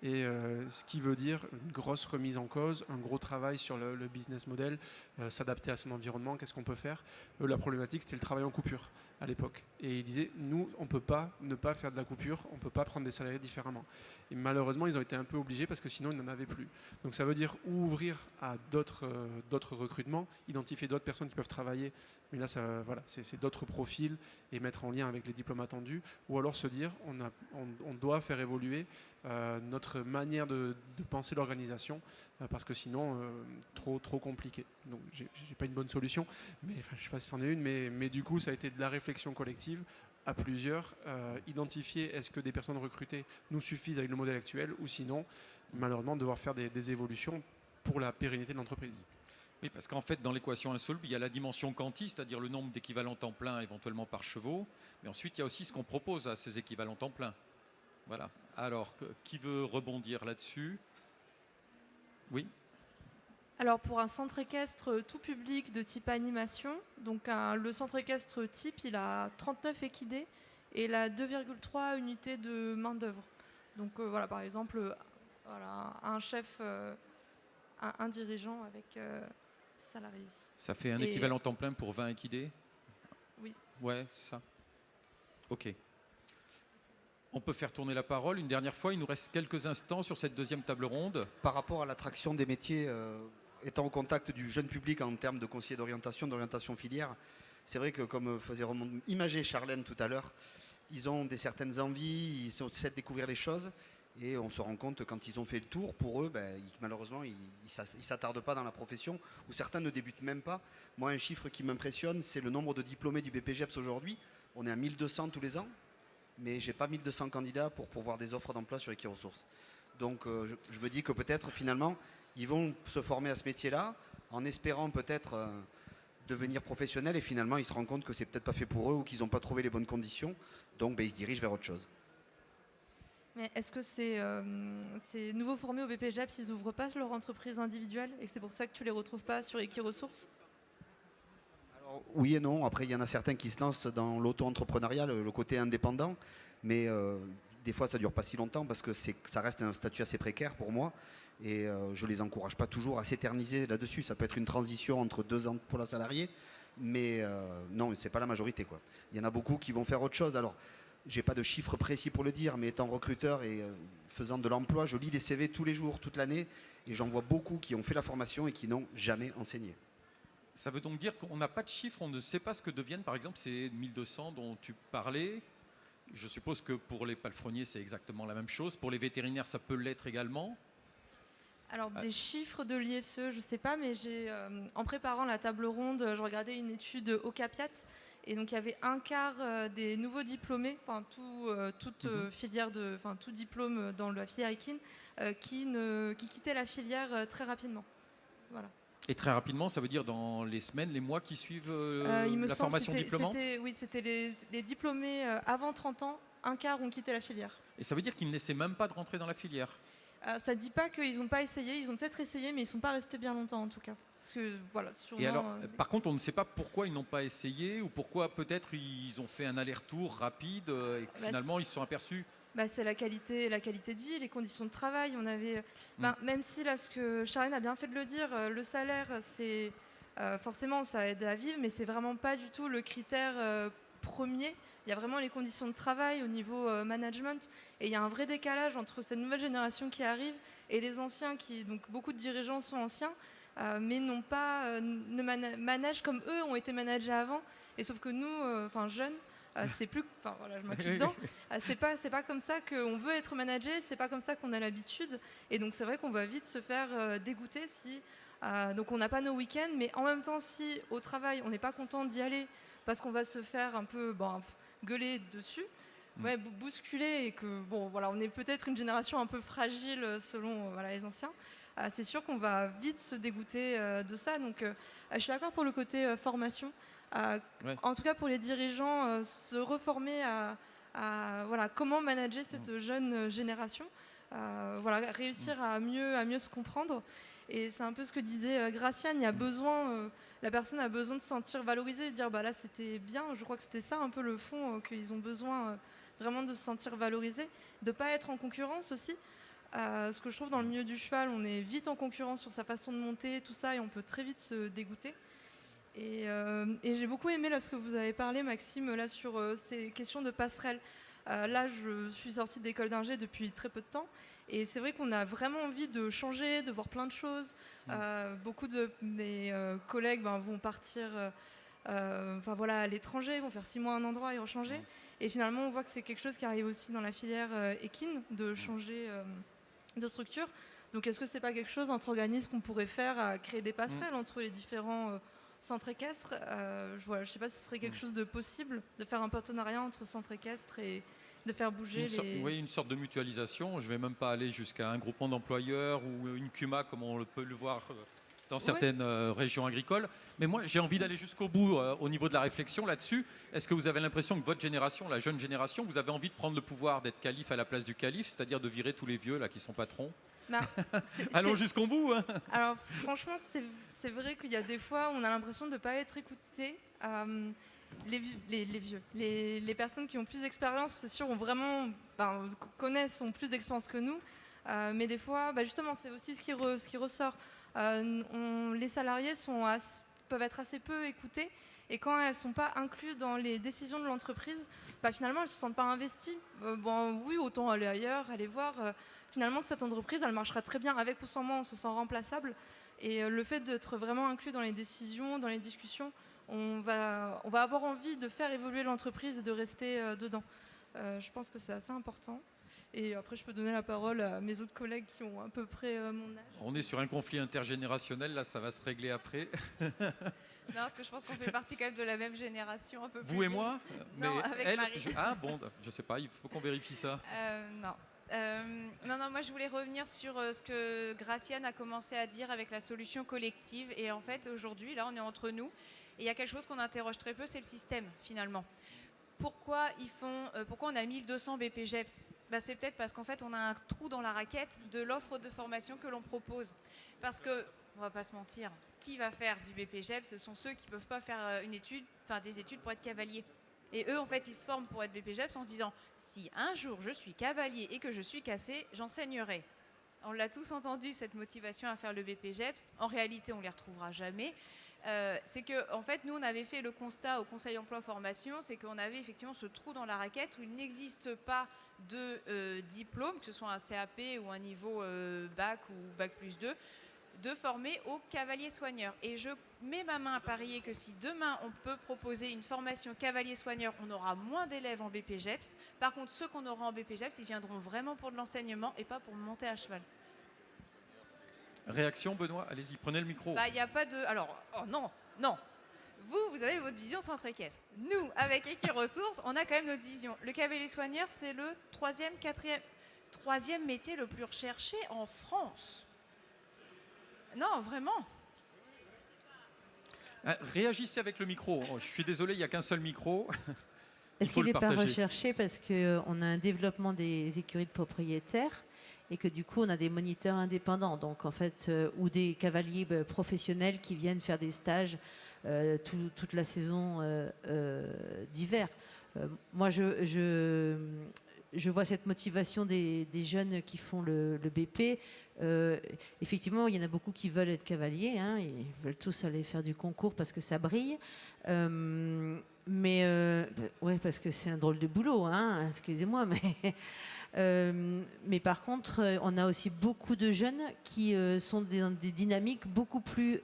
Et ce qui veut dire une grosse remise en cause, un gros travail sur le business model, s'adapter à son environnement, qu'est-ce qu'on peut faire. La problématique, c'était le travail en coupure à l'époque. Et ils disaient, nous, on ne peut pas ne pas faire de la coupure, on ne peut pas prendre des salariés différemment. Et malheureusement, ils ont été un peu obligés parce que sinon, ils n'en avaient plus. Donc ça veut dire ouvrir à d'autres recrutements, identifier d'autres personnes qui peuvent travailler. Mais là, c'est d'autres profils et mettre en lien avec les diplômes attendus. Ou alors se dire, on doit faire évoluer notre manière de penser l'organisation parce que sinon, trop compliqué. Donc j'ai pas une bonne solution, mais je ne sais pas si c'en est une, mais du coup, ça a été de la réflexion collective à plusieurs, identifier est-ce que des personnes recrutées nous suffisent avec le modèle actuel ou sinon, malheureusement, devoir faire des évolutions pour la pérennité de l'entreprise. Oui, parce qu'en fait, dans l'équation insoluble, il y a la dimension quanti, c'est-à-dire le nombre d'équivalents temps plein éventuellement par chevaux, mais ensuite, il y a aussi ce qu'on propose à ces équivalents temps plein. Voilà. Alors, qui veut rebondir là-dessus? Oui. Alors pour un centre équestre tout public de type animation, donc le centre équestre type, il a 39 équidés et il a 2,3 unités de main d'œuvre. Donc par exemple, un chef, un dirigeant avec salariés. Ça fait un équivalent temps plein pour 20 équidés? Oui. Ouais, c'est ça. Ok. On peut faire tourner la parole une dernière fois. Il nous reste quelques instants sur cette deuxième table ronde. Par rapport à l'attraction des métiers, étant au contact du jeune public en termes de conseillers d'orientation filière, c'est vrai que comme faisait imager Charlène tout à l'heure, ils ont certaines envies, ils essaient de découvrir les choses et on se rend compte quand ils ont fait le tour, pour eux, malheureusement, ils ne s'attardent pas dans la profession ou certains ne débutent même pas. Moi, un chiffre qui m'impressionne, c'est le nombre de diplômés du BPGEPS aujourd'hui. On est à 1200 tous les ans, mais je n'ai pas 1200 candidats pour pouvoir des offres d'emploi sur Equiresources. Donc je me dis que peut-être finalement, ils vont se former à ce métier-là en espérant peut-être devenir professionnels et finalement ils se rendent compte que c'est peut-être pas fait pour eux ou qu'ils n'ont pas trouvé les bonnes conditions. Donc ils se dirigent vers autre chose. Mais est-ce que ces nouveaux formés au BPJEPS, ils n'ouvrent pas leur entreprise individuelle et que c'est pour ça que tu les retrouves pas sur Equiresources? Alors, oui et non. Après, il y en a certains qui se lancent dans l'auto-entrepreneuriat, le côté indépendant. Mais des fois, ça ne dure pas si longtemps parce que ça reste un statut assez précaire pour moi. Et je ne les encourage pas toujours à s'éterniser là-dessus. Ça peut être une transition entre 2 ans pour la salariée. Mais non, ce n'est pas la majorité, quoi. Il y en a beaucoup qui vont faire autre chose. Alors, j'ai pas de chiffres précis pour le dire, mais étant recruteur et faisant de l'emploi, je lis des CV tous les jours, toute l'année, et j'en vois beaucoup qui ont fait la formation et qui n'ont jamais enseigné. Ça veut donc dire qu'on n'a pas de chiffres, on ne sait pas ce que deviennent par exemple ces 1200 dont tu parlais. Je suppose que pour les palefreniers, c'est exactement la même chose. Pour les vétérinaires, ça peut l'être également. Alors des chiffres de l'IFCE, je ne sais pas, mais en préparant la table ronde, je regardais une étude au CAPIAT. Et donc il y avait un quart des nouveaux diplômés, enfin tout diplôme dans la filière équine, qui quittaient la filière très rapidement. Voilà. Et très rapidement, ça veut dire dans les semaines, les mois qui suivent il me la semble formation diplômante? Oui, c'était les diplômés avant 30 ans, un quart ont quitté la filière. Et ça veut dire qu'ils n'essaient même pas de rentrer dans la filière? Ça ne dit pas qu'ils n'ont pas essayé, ils ont peut-être essayé, mais ils ne sont pas restés bien longtemps en tout cas. Parce que, voilà, sûrement, Et alors, par contre, on ne sait pas pourquoi ils n'ont pas essayé ou pourquoi peut-être ils ont fait un aller-retour rapide et que finalement ils se sont aperçus. C'est la qualité de vie, les conditions de travail. On avait, même si là, ce que Charlène a bien fait de le dire, le salaire, c'est forcément ça aide à vivre, mais c'est vraiment pas du tout le critère premier. Il y a vraiment les conditions de travail au niveau management, et il y a un vrai décalage entre cette nouvelle génération qui arrive et les anciens, donc beaucoup de dirigeants sont anciens. Mais ne managent comme eux ont été managés avant. Et sauf que nous, jeunes, c'est plus. Enfin voilà, je m'occupe dedans. C'est pas comme ça qu'on veut être managé. C'est pas comme ça qu'on a l'habitude. Et donc c'est vrai qu'on va vite se faire dégoûter si. Donc on n'a pas nos week-ends, mais en même temps, si au travail on n'est pas content d'y aller parce qu'on va se faire un peu gueuler dessus. Ouais, bousculer, et que on est peut-être une génération un peu fragile selon les anciens. C'est sûr qu'on va vite se dégoûter de ça. Donc, je suis d'accord pour le côté formation. En tout cas, pour les dirigeants, se reformer à comment manager cette jeune génération. Réussir à mieux se comprendre. Et c'est un peu ce que disait Graciane. Il y a besoin, la personne a besoin de se sentir valorisée, de dire là c'était bien. Je crois que c'était ça un peu le fond, qu'ils ont besoin vraiment de se sentir valorisés, de ne pas être en concurrence aussi. Ce que je trouve dans le milieu du cheval, on est vite en concurrence sur sa façon de monter, tout ça, et on peut très vite se dégoûter. Et j'ai beaucoup aimé là, ce que vous avez parlé, Maxime, là, sur ces questions de passerelle. Là, je suis sortie d'école d'ingé depuis très peu de temps, et c'est vrai qu'on a vraiment envie de changer, de voir plein de choses. Beaucoup de mes collègues vont partir à l'étranger, vont faire 6 mois à un endroit et rechanger. Et finalement, on voit que c'est quelque chose qui arrive aussi dans la filière équine, de changer de structure. Donc est-ce que c'est pas quelque chose entre organismes qu'on pourrait faire, à créer des passerelles entre les différents centres équestres? Je sais pas si ce serait quelque chose de possible, de faire un partenariat entre centres équestres et de faire bouger Oui, une sorte de mutualisation. Je ne vais même pas aller jusqu'à un groupement d'employeurs ou une CUMA comme on peut le voir dans certaines régions agricoles. Mais moi, j'ai envie d'aller jusqu'au bout au niveau de la réflexion là-dessus. Est-ce que vous avez l'impression que votre génération, la jeune génération, vous avez envie de prendre le pouvoir d'être calife à la place du calife, c'est-à-dire de virer tous les vieux là qui sont patrons? Allons jusqu'au bout. Hein. Alors franchement, c'est vrai qu'il y a des fois, on a l'impression de ne pas être écouté. Les vieux, les personnes qui ont plus d'expérience, c'est sûr, ont plus d'expérience que nous. Mais des fois, justement, c'est aussi ce qui ressort. Les salariés peuvent être assez peu écoutés, et quand elles ne sont pas incluses dans les décisions de l'entreprise, finalement, elles ne se sentent pas investies. Oui, autant aller ailleurs, aller voir finalement que cette entreprise, elle marchera très bien avec ou sans moi, on se sent remplaçable. Et le fait d'être vraiment inclus dans les décisions, dans les discussions, on va avoir envie de faire évoluer l'entreprise et de rester dedans. Je pense que c'est assez important. Et après, je peux donner la parole à mes autres collègues qui ont à peu près mon âge. On est sur un conflit intergénérationnel, là, ça va se régler après. Non, parce que je pense qu'on fait partie quand même de la même génération, un peu plus. Vous et moi? Non, avec Marie. Je sais pas, il faut qu'on vérifie ça. Non. Non, moi je voulais revenir sur ce que Graciane a commencé à dire avec la solution collective. Et en fait, aujourd'hui, là, on est entre nous. Et il y a quelque chose qu'on interroge très peu, c'est le système, finalement. Pourquoi on a 1200 BPGEPS? C'est peut-être parce qu'en fait, on a un trou dans la raquette de l'offre de formation que l'on propose. Parce que, on va pas se mentir, qui va faire du BPGEPS? Ce sont ceux qui ne peuvent pas faire des études pour être cavalier. Et eux, en fait, ils se forment pour être BPGEPS en se disant, si un jour je suis cavalier et que je suis cassé, j'enseignerai. On l'a tous entendu, cette motivation à faire le BPGEPS. En réalité, on ne les retrouvera jamais. C'est que, en fait, nous, on avait fait le constat au Conseil Emploi Formation, c'est qu'on avait effectivement ce trou dans la raquette où il n'existe pas de diplôme, que ce soit un CAP ou un niveau bac ou bac plus 2, de former aux cavaliers soigneurs. Et je mets ma main à parier que si demain on peut proposer une formation cavalier soigneur, on aura moins d'élèves en BPGEPS. Par contre, ceux qu'on aura en BPGEPS, ils viendront vraiment pour de l'enseignement et pas pour monter à cheval. Réaction, Benoît, allez-y, prenez le micro. Il n'y a pas de... Alors, oh non. Vous avez votre vision centre équestre. Nous, avec Equiresources, on a quand même notre vision. Le cavalier soigneur, c'est le troisième métier le plus recherché en France. Non, vraiment. Réagissez avec le micro. Je suis désolé, il n'y a qu'un seul micro. Est-ce qu'il n'est pas recherché parce qu'on a un développement des écuries de propriétaires et que du coup on a des moniteurs indépendants, donc en fait, ou des cavaliers professionnels qui viennent faire des stages toute la saison d'hiver. Moi, je vois cette motivation des jeunes qui font le BP. Effectivement, il y en a beaucoup qui veulent être cavaliers, hein, ils veulent tous aller faire du concours parce que ça brille. Ouais, parce que c'est un drôle de boulot, hein, excusez-moi, mais par contre, on a aussi beaucoup de jeunes qui sont dans des dynamiques beaucoup plus,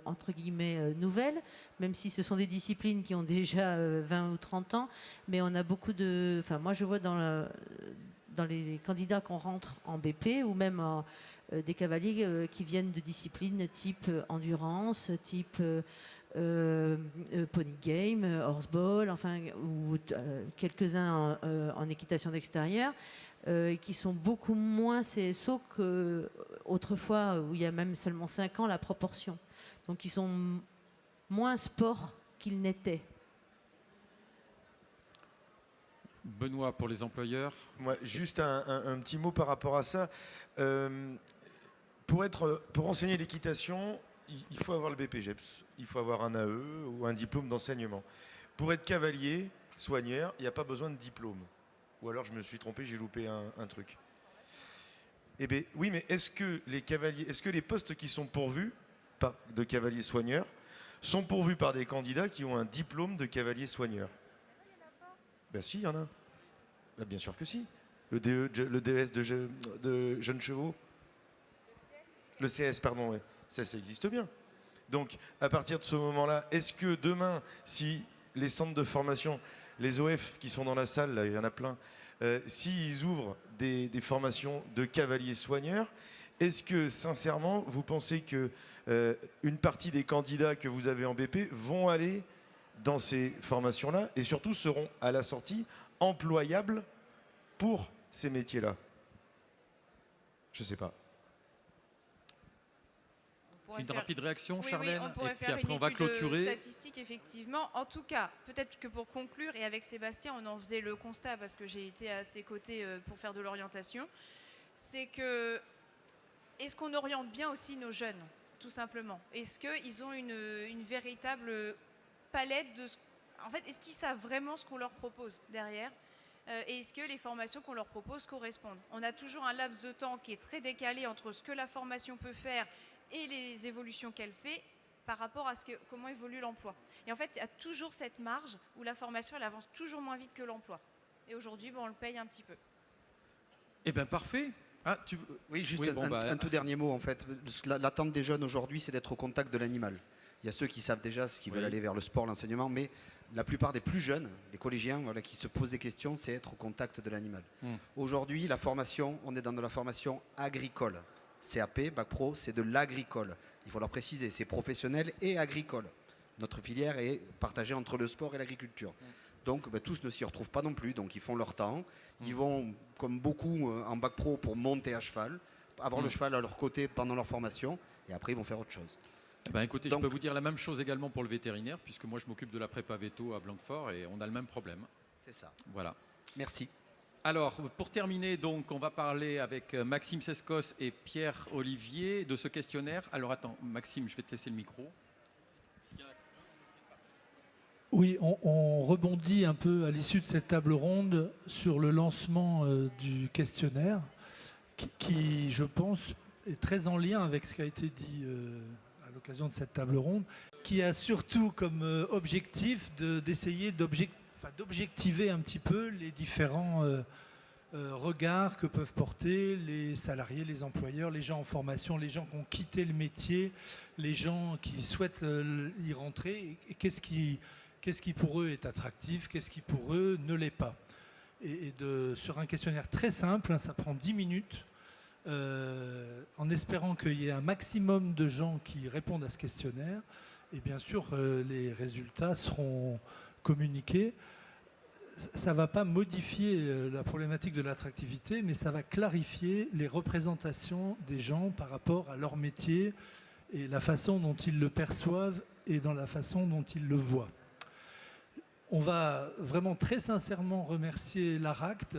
entre guillemets, nouvelles, même si ce sont des disciplines qui ont déjà 20 ou 30 ans, mais on a beaucoup de... Enfin, moi, je vois dans les candidats qu'on rentre en BP ou même des cavaliers qui viennent de disciplines type endurance, type pony game, horseball, enfin, ou quelques-uns en équitation d'extérieur, qui sont beaucoup moins CSO qu'autrefois, où il y a même seulement 5 ans la proportion. Donc ils sont moins sport qu'ils n'étaient. Benoît, pour les employeurs. Moi, juste un petit mot par rapport à ça. Pour enseigner l'équitation, il faut avoir le BPGEPS, il faut avoir un AE ou un diplôme d'enseignement. Pour être cavalier, soigneur, il n'y a pas besoin de diplôme. Ou alors je me suis trompé, j'ai loupé un truc. Eh bien, oui, mais est-ce que les postes qui sont pourvus de cavaliers soigneurs sont pourvus par des candidats qui ont un diplôme de cavalier soigneur? Ben si, il y en a. Ben, bien sûr que si. Le DS de jeunes chevaux. Le CS, pardon, ouais. Ça existe bien. Donc, à partir de ce moment-là, est-ce que demain, si les centres de formation, les OF qui sont dans la salle, là, il y en a plein, s'ils ouvrent des formations de cavaliers soigneurs, est-ce que, sincèrement, vous pensez que une partie des candidats que vous avez en BP vont aller dans ces formations-là et surtout seront à la sortie employables pour ces métiers-là? Je ne sais pas. Une rapide réaction, Charlène, on pourrait et puis faire après une on va étude clôturer. statistique, effectivement. En tout cas, peut-être que pour conclure, et avec Sébastien, on en faisait le constat parce que j'ai été à ses côtés pour faire de l'orientation, c'est que est-ce qu'on oriente bien aussi nos jeunes, tout simplement? Est-ce qu'ils ont une véritable palette de... En fait, est-ce qu'ils savent vraiment ce qu'on leur propose derrière? Et est-ce que les formations qu'on leur propose correspondent? On a toujours un laps de temps qui est très décalé entre ce que la formation peut faire et les évolutions qu'elle fait par rapport à comment évolue l'emploi. Et en fait, il y a toujours cette marge où la formation, elle avance toujours moins vite que l'emploi. Et aujourd'hui, on le paye un petit peu. Eh bien, parfait. Oui, juste un tout dernier mot, en fait. L'attente des jeunes aujourd'hui, c'est d'être au contact de l'animal. Il y a ceux qui savent déjà ce qu'ils veulent aller vers le sport, l'enseignement, mais la plupart des plus jeunes, les collégiens, qui se posent des questions, c'est être au contact de l'animal. Aujourd'hui, la formation, on est dans de la formation agricole. CAP, Bac Pro, c'est de l'agricole. Il faut leur préciser, c'est professionnel et agricole. Notre filière est partagée entre le sport et l'agriculture. Donc tous ne s'y retrouvent pas non plus, donc ils font leur temps. Ils vont, comme beaucoup en bac pro, pour monter à cheval, avoir le cheval à leur côté pendant leur formation, et après ils vont faire autre chose. Écoutez, je peux vous dire la même chose également pour le vétérinaire, puisque moi je m'occupe de la prépa véto à Blanquefort et on a le même problème. C'est ça. Voilà. Merci. Alors, pour terminer, donc, on va parler avec Maxime Sescos et Pierre Olivier de ce questionnaire. Alors attends, Maxime, je vais te laisser le micro. Oui, on rebondit un peu à l'issue de cette table ronde sur le lancement du questionnaire qui, je pense, est très en lien avec ce qui a été dit à l'occasion de cette table ronde, qui a surtout comme objectif d'essayer d'objectiver un petit peu les différents regards que peuvent porter les salariés, les employeurs, les gens en formation, les gens qui ont quitté le métier, les gens qui souhaitent y rentrer, et qu'est-ce qui pour eux est attractif, qu'est-ce qui pour eux ne l'est pas. Sur un questionnaire très simple, ça prend 10 minutes, en espérant qu'il y ait un maximum de gens qui répondent à ce questionnaire. Et bien sûr, les résultats seront communiqués. Ça ne va pas modifier la problématique de l'attractivité, mais ça va clarifier les représentations des gens par rapport à leur métier et la façon dont ils le perçoivent et dans la façon dont ils le voient. On va vraiment très sincèrement remercier l'ARACT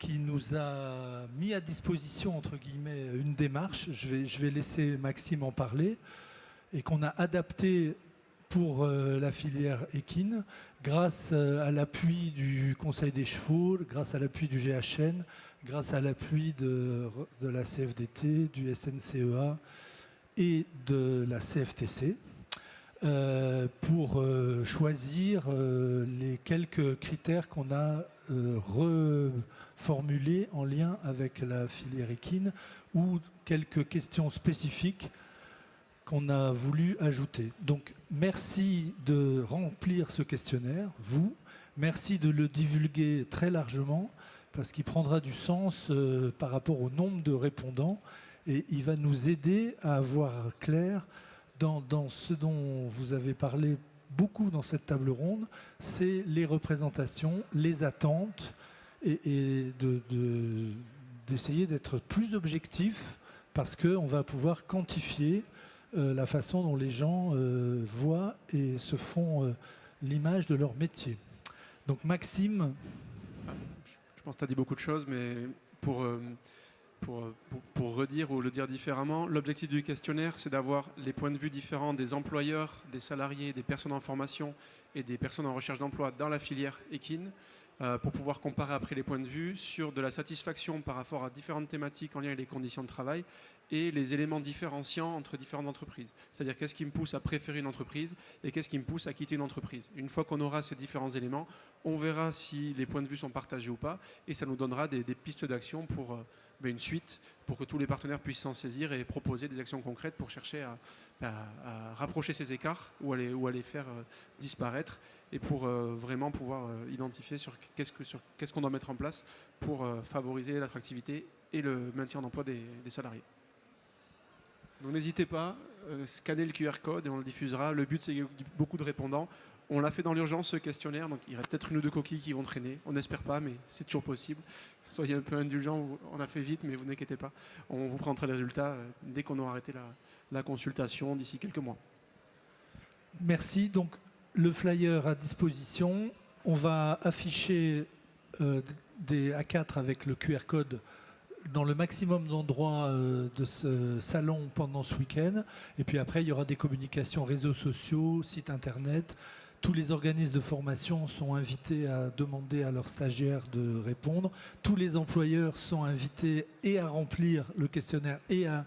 qui nous a mis à disposition, entre guillemets, une démarche. Je vais laisser Maxime en parler, et qu'on a adapté pour la filière équine, grâce à l'appui du Conseil des chevaux, grâce à l'appui du GHN, grâce à l'appui de la CFDT, du SNCEA et de la CFTC, pour choisir les quelques critères qu'on a reformulés en lien avec la filière équine, ou quelques questions spécifiques qu'on a voulu ajouter. Donc merci de remplir ce questionnaire, vous. Merci de le divulguer très largement, parce qu'il prendra du sens par rapport au nombre de répondants, et il va nous aider à voir clair dans ce dont vous avez parlé beaucoup dans cette table ronde, c'est les représentations, les attentes, et d'essayer d'être plus objectif, parce qu'on va pouvoir quantifier la façon dont les gens voient et se font l'image de leur métier. Donc Maxime. Je pense que tu as dit beaucoup de choses, mais pour redire ou le dire différemment, l'objectif du questionnaire, c'est d'avoir les points de vue différents des employeurs, des salariés, des personnes en formation et des personnes en recherche d'emploi dans la filière équine, pour pouvoir comparer après les points de vue sur de la satisfaction par rapport à différentes thématiques en lien avec les conditions de travail et les éléments différenciants entre différentes entreprises. C'est-à-dire qu'est-ce qui me pousse à préférer une entreprise et qu'est-ce qui me pousse à quitter une entreprise. Une fois qu'on aura ces différents éléments, on verra si les points de vue sont partagés ou pas, et ça nous donnera des pistes d'action pour une suite, pour que tous les partenaires puissent s'en saisir et proposer des actions concrètes pour chercher à rapprocher ces écarts ou à les faire disparaître, et pour vraiment pouvoir identifier sur qu'est-ce qu'on doit mettre en place pour favoriser l'attractivité et le maintien d'emploi des salariés. Donc n'hésitez pas, scannez le QR code et on le diffusera. Le but, c'est qu'il y ait beaucoup de répondants. On l'a fait dans l'urgence, ce questionnaire, donc il y aura peut-être une ou deux coquilles qui vont traîner. On n'espère pas, mais c'est toujours possible. Soyez un peu indulgents, on a fait vite, mais vous n'inquiétez pas. On vous prendra les résultats dès qu'on aura arrêté la consultation d'ici quelques mois. Merci. Donc le flyer à disposition. On va afficher des A4 avec le QR code dans le maximum d'endroits de ce salon pendant ce week-end. Et puis après, il y aura des communications réseaux sociaux, site internet. Tous les organismes de formation sont invités à demander à leurs stagiaires de répondre. Tous les employeurs sont invités et à remplir le questionnaire et à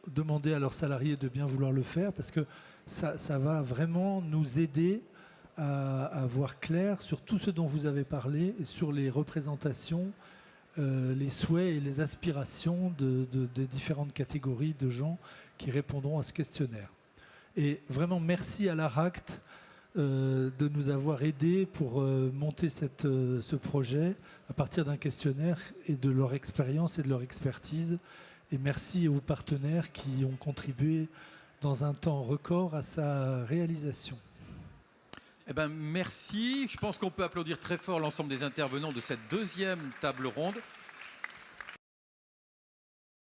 demander à leurs salariés de bien vouloir le faire, parce que ça va vraiment nous aider à voir clair sur tout ce dont vous avez parlé et sur les représentations, les souhaits et les aspirations des différentes catégories de gens qui répondront à ce questionnaire. Et vraiment merci à l'ARACT de nous avoir aidés pour monter ce projet à partir d'un questionnaire et de leur expérience et de leur expertise. Et merci aux partenaires qui ont contribué dans un temps record à sa réalisation. Eh ben, merci. Je pense qu'on peut applaudir très fort l'ensemble des intervenants de cette deuxième table ronde.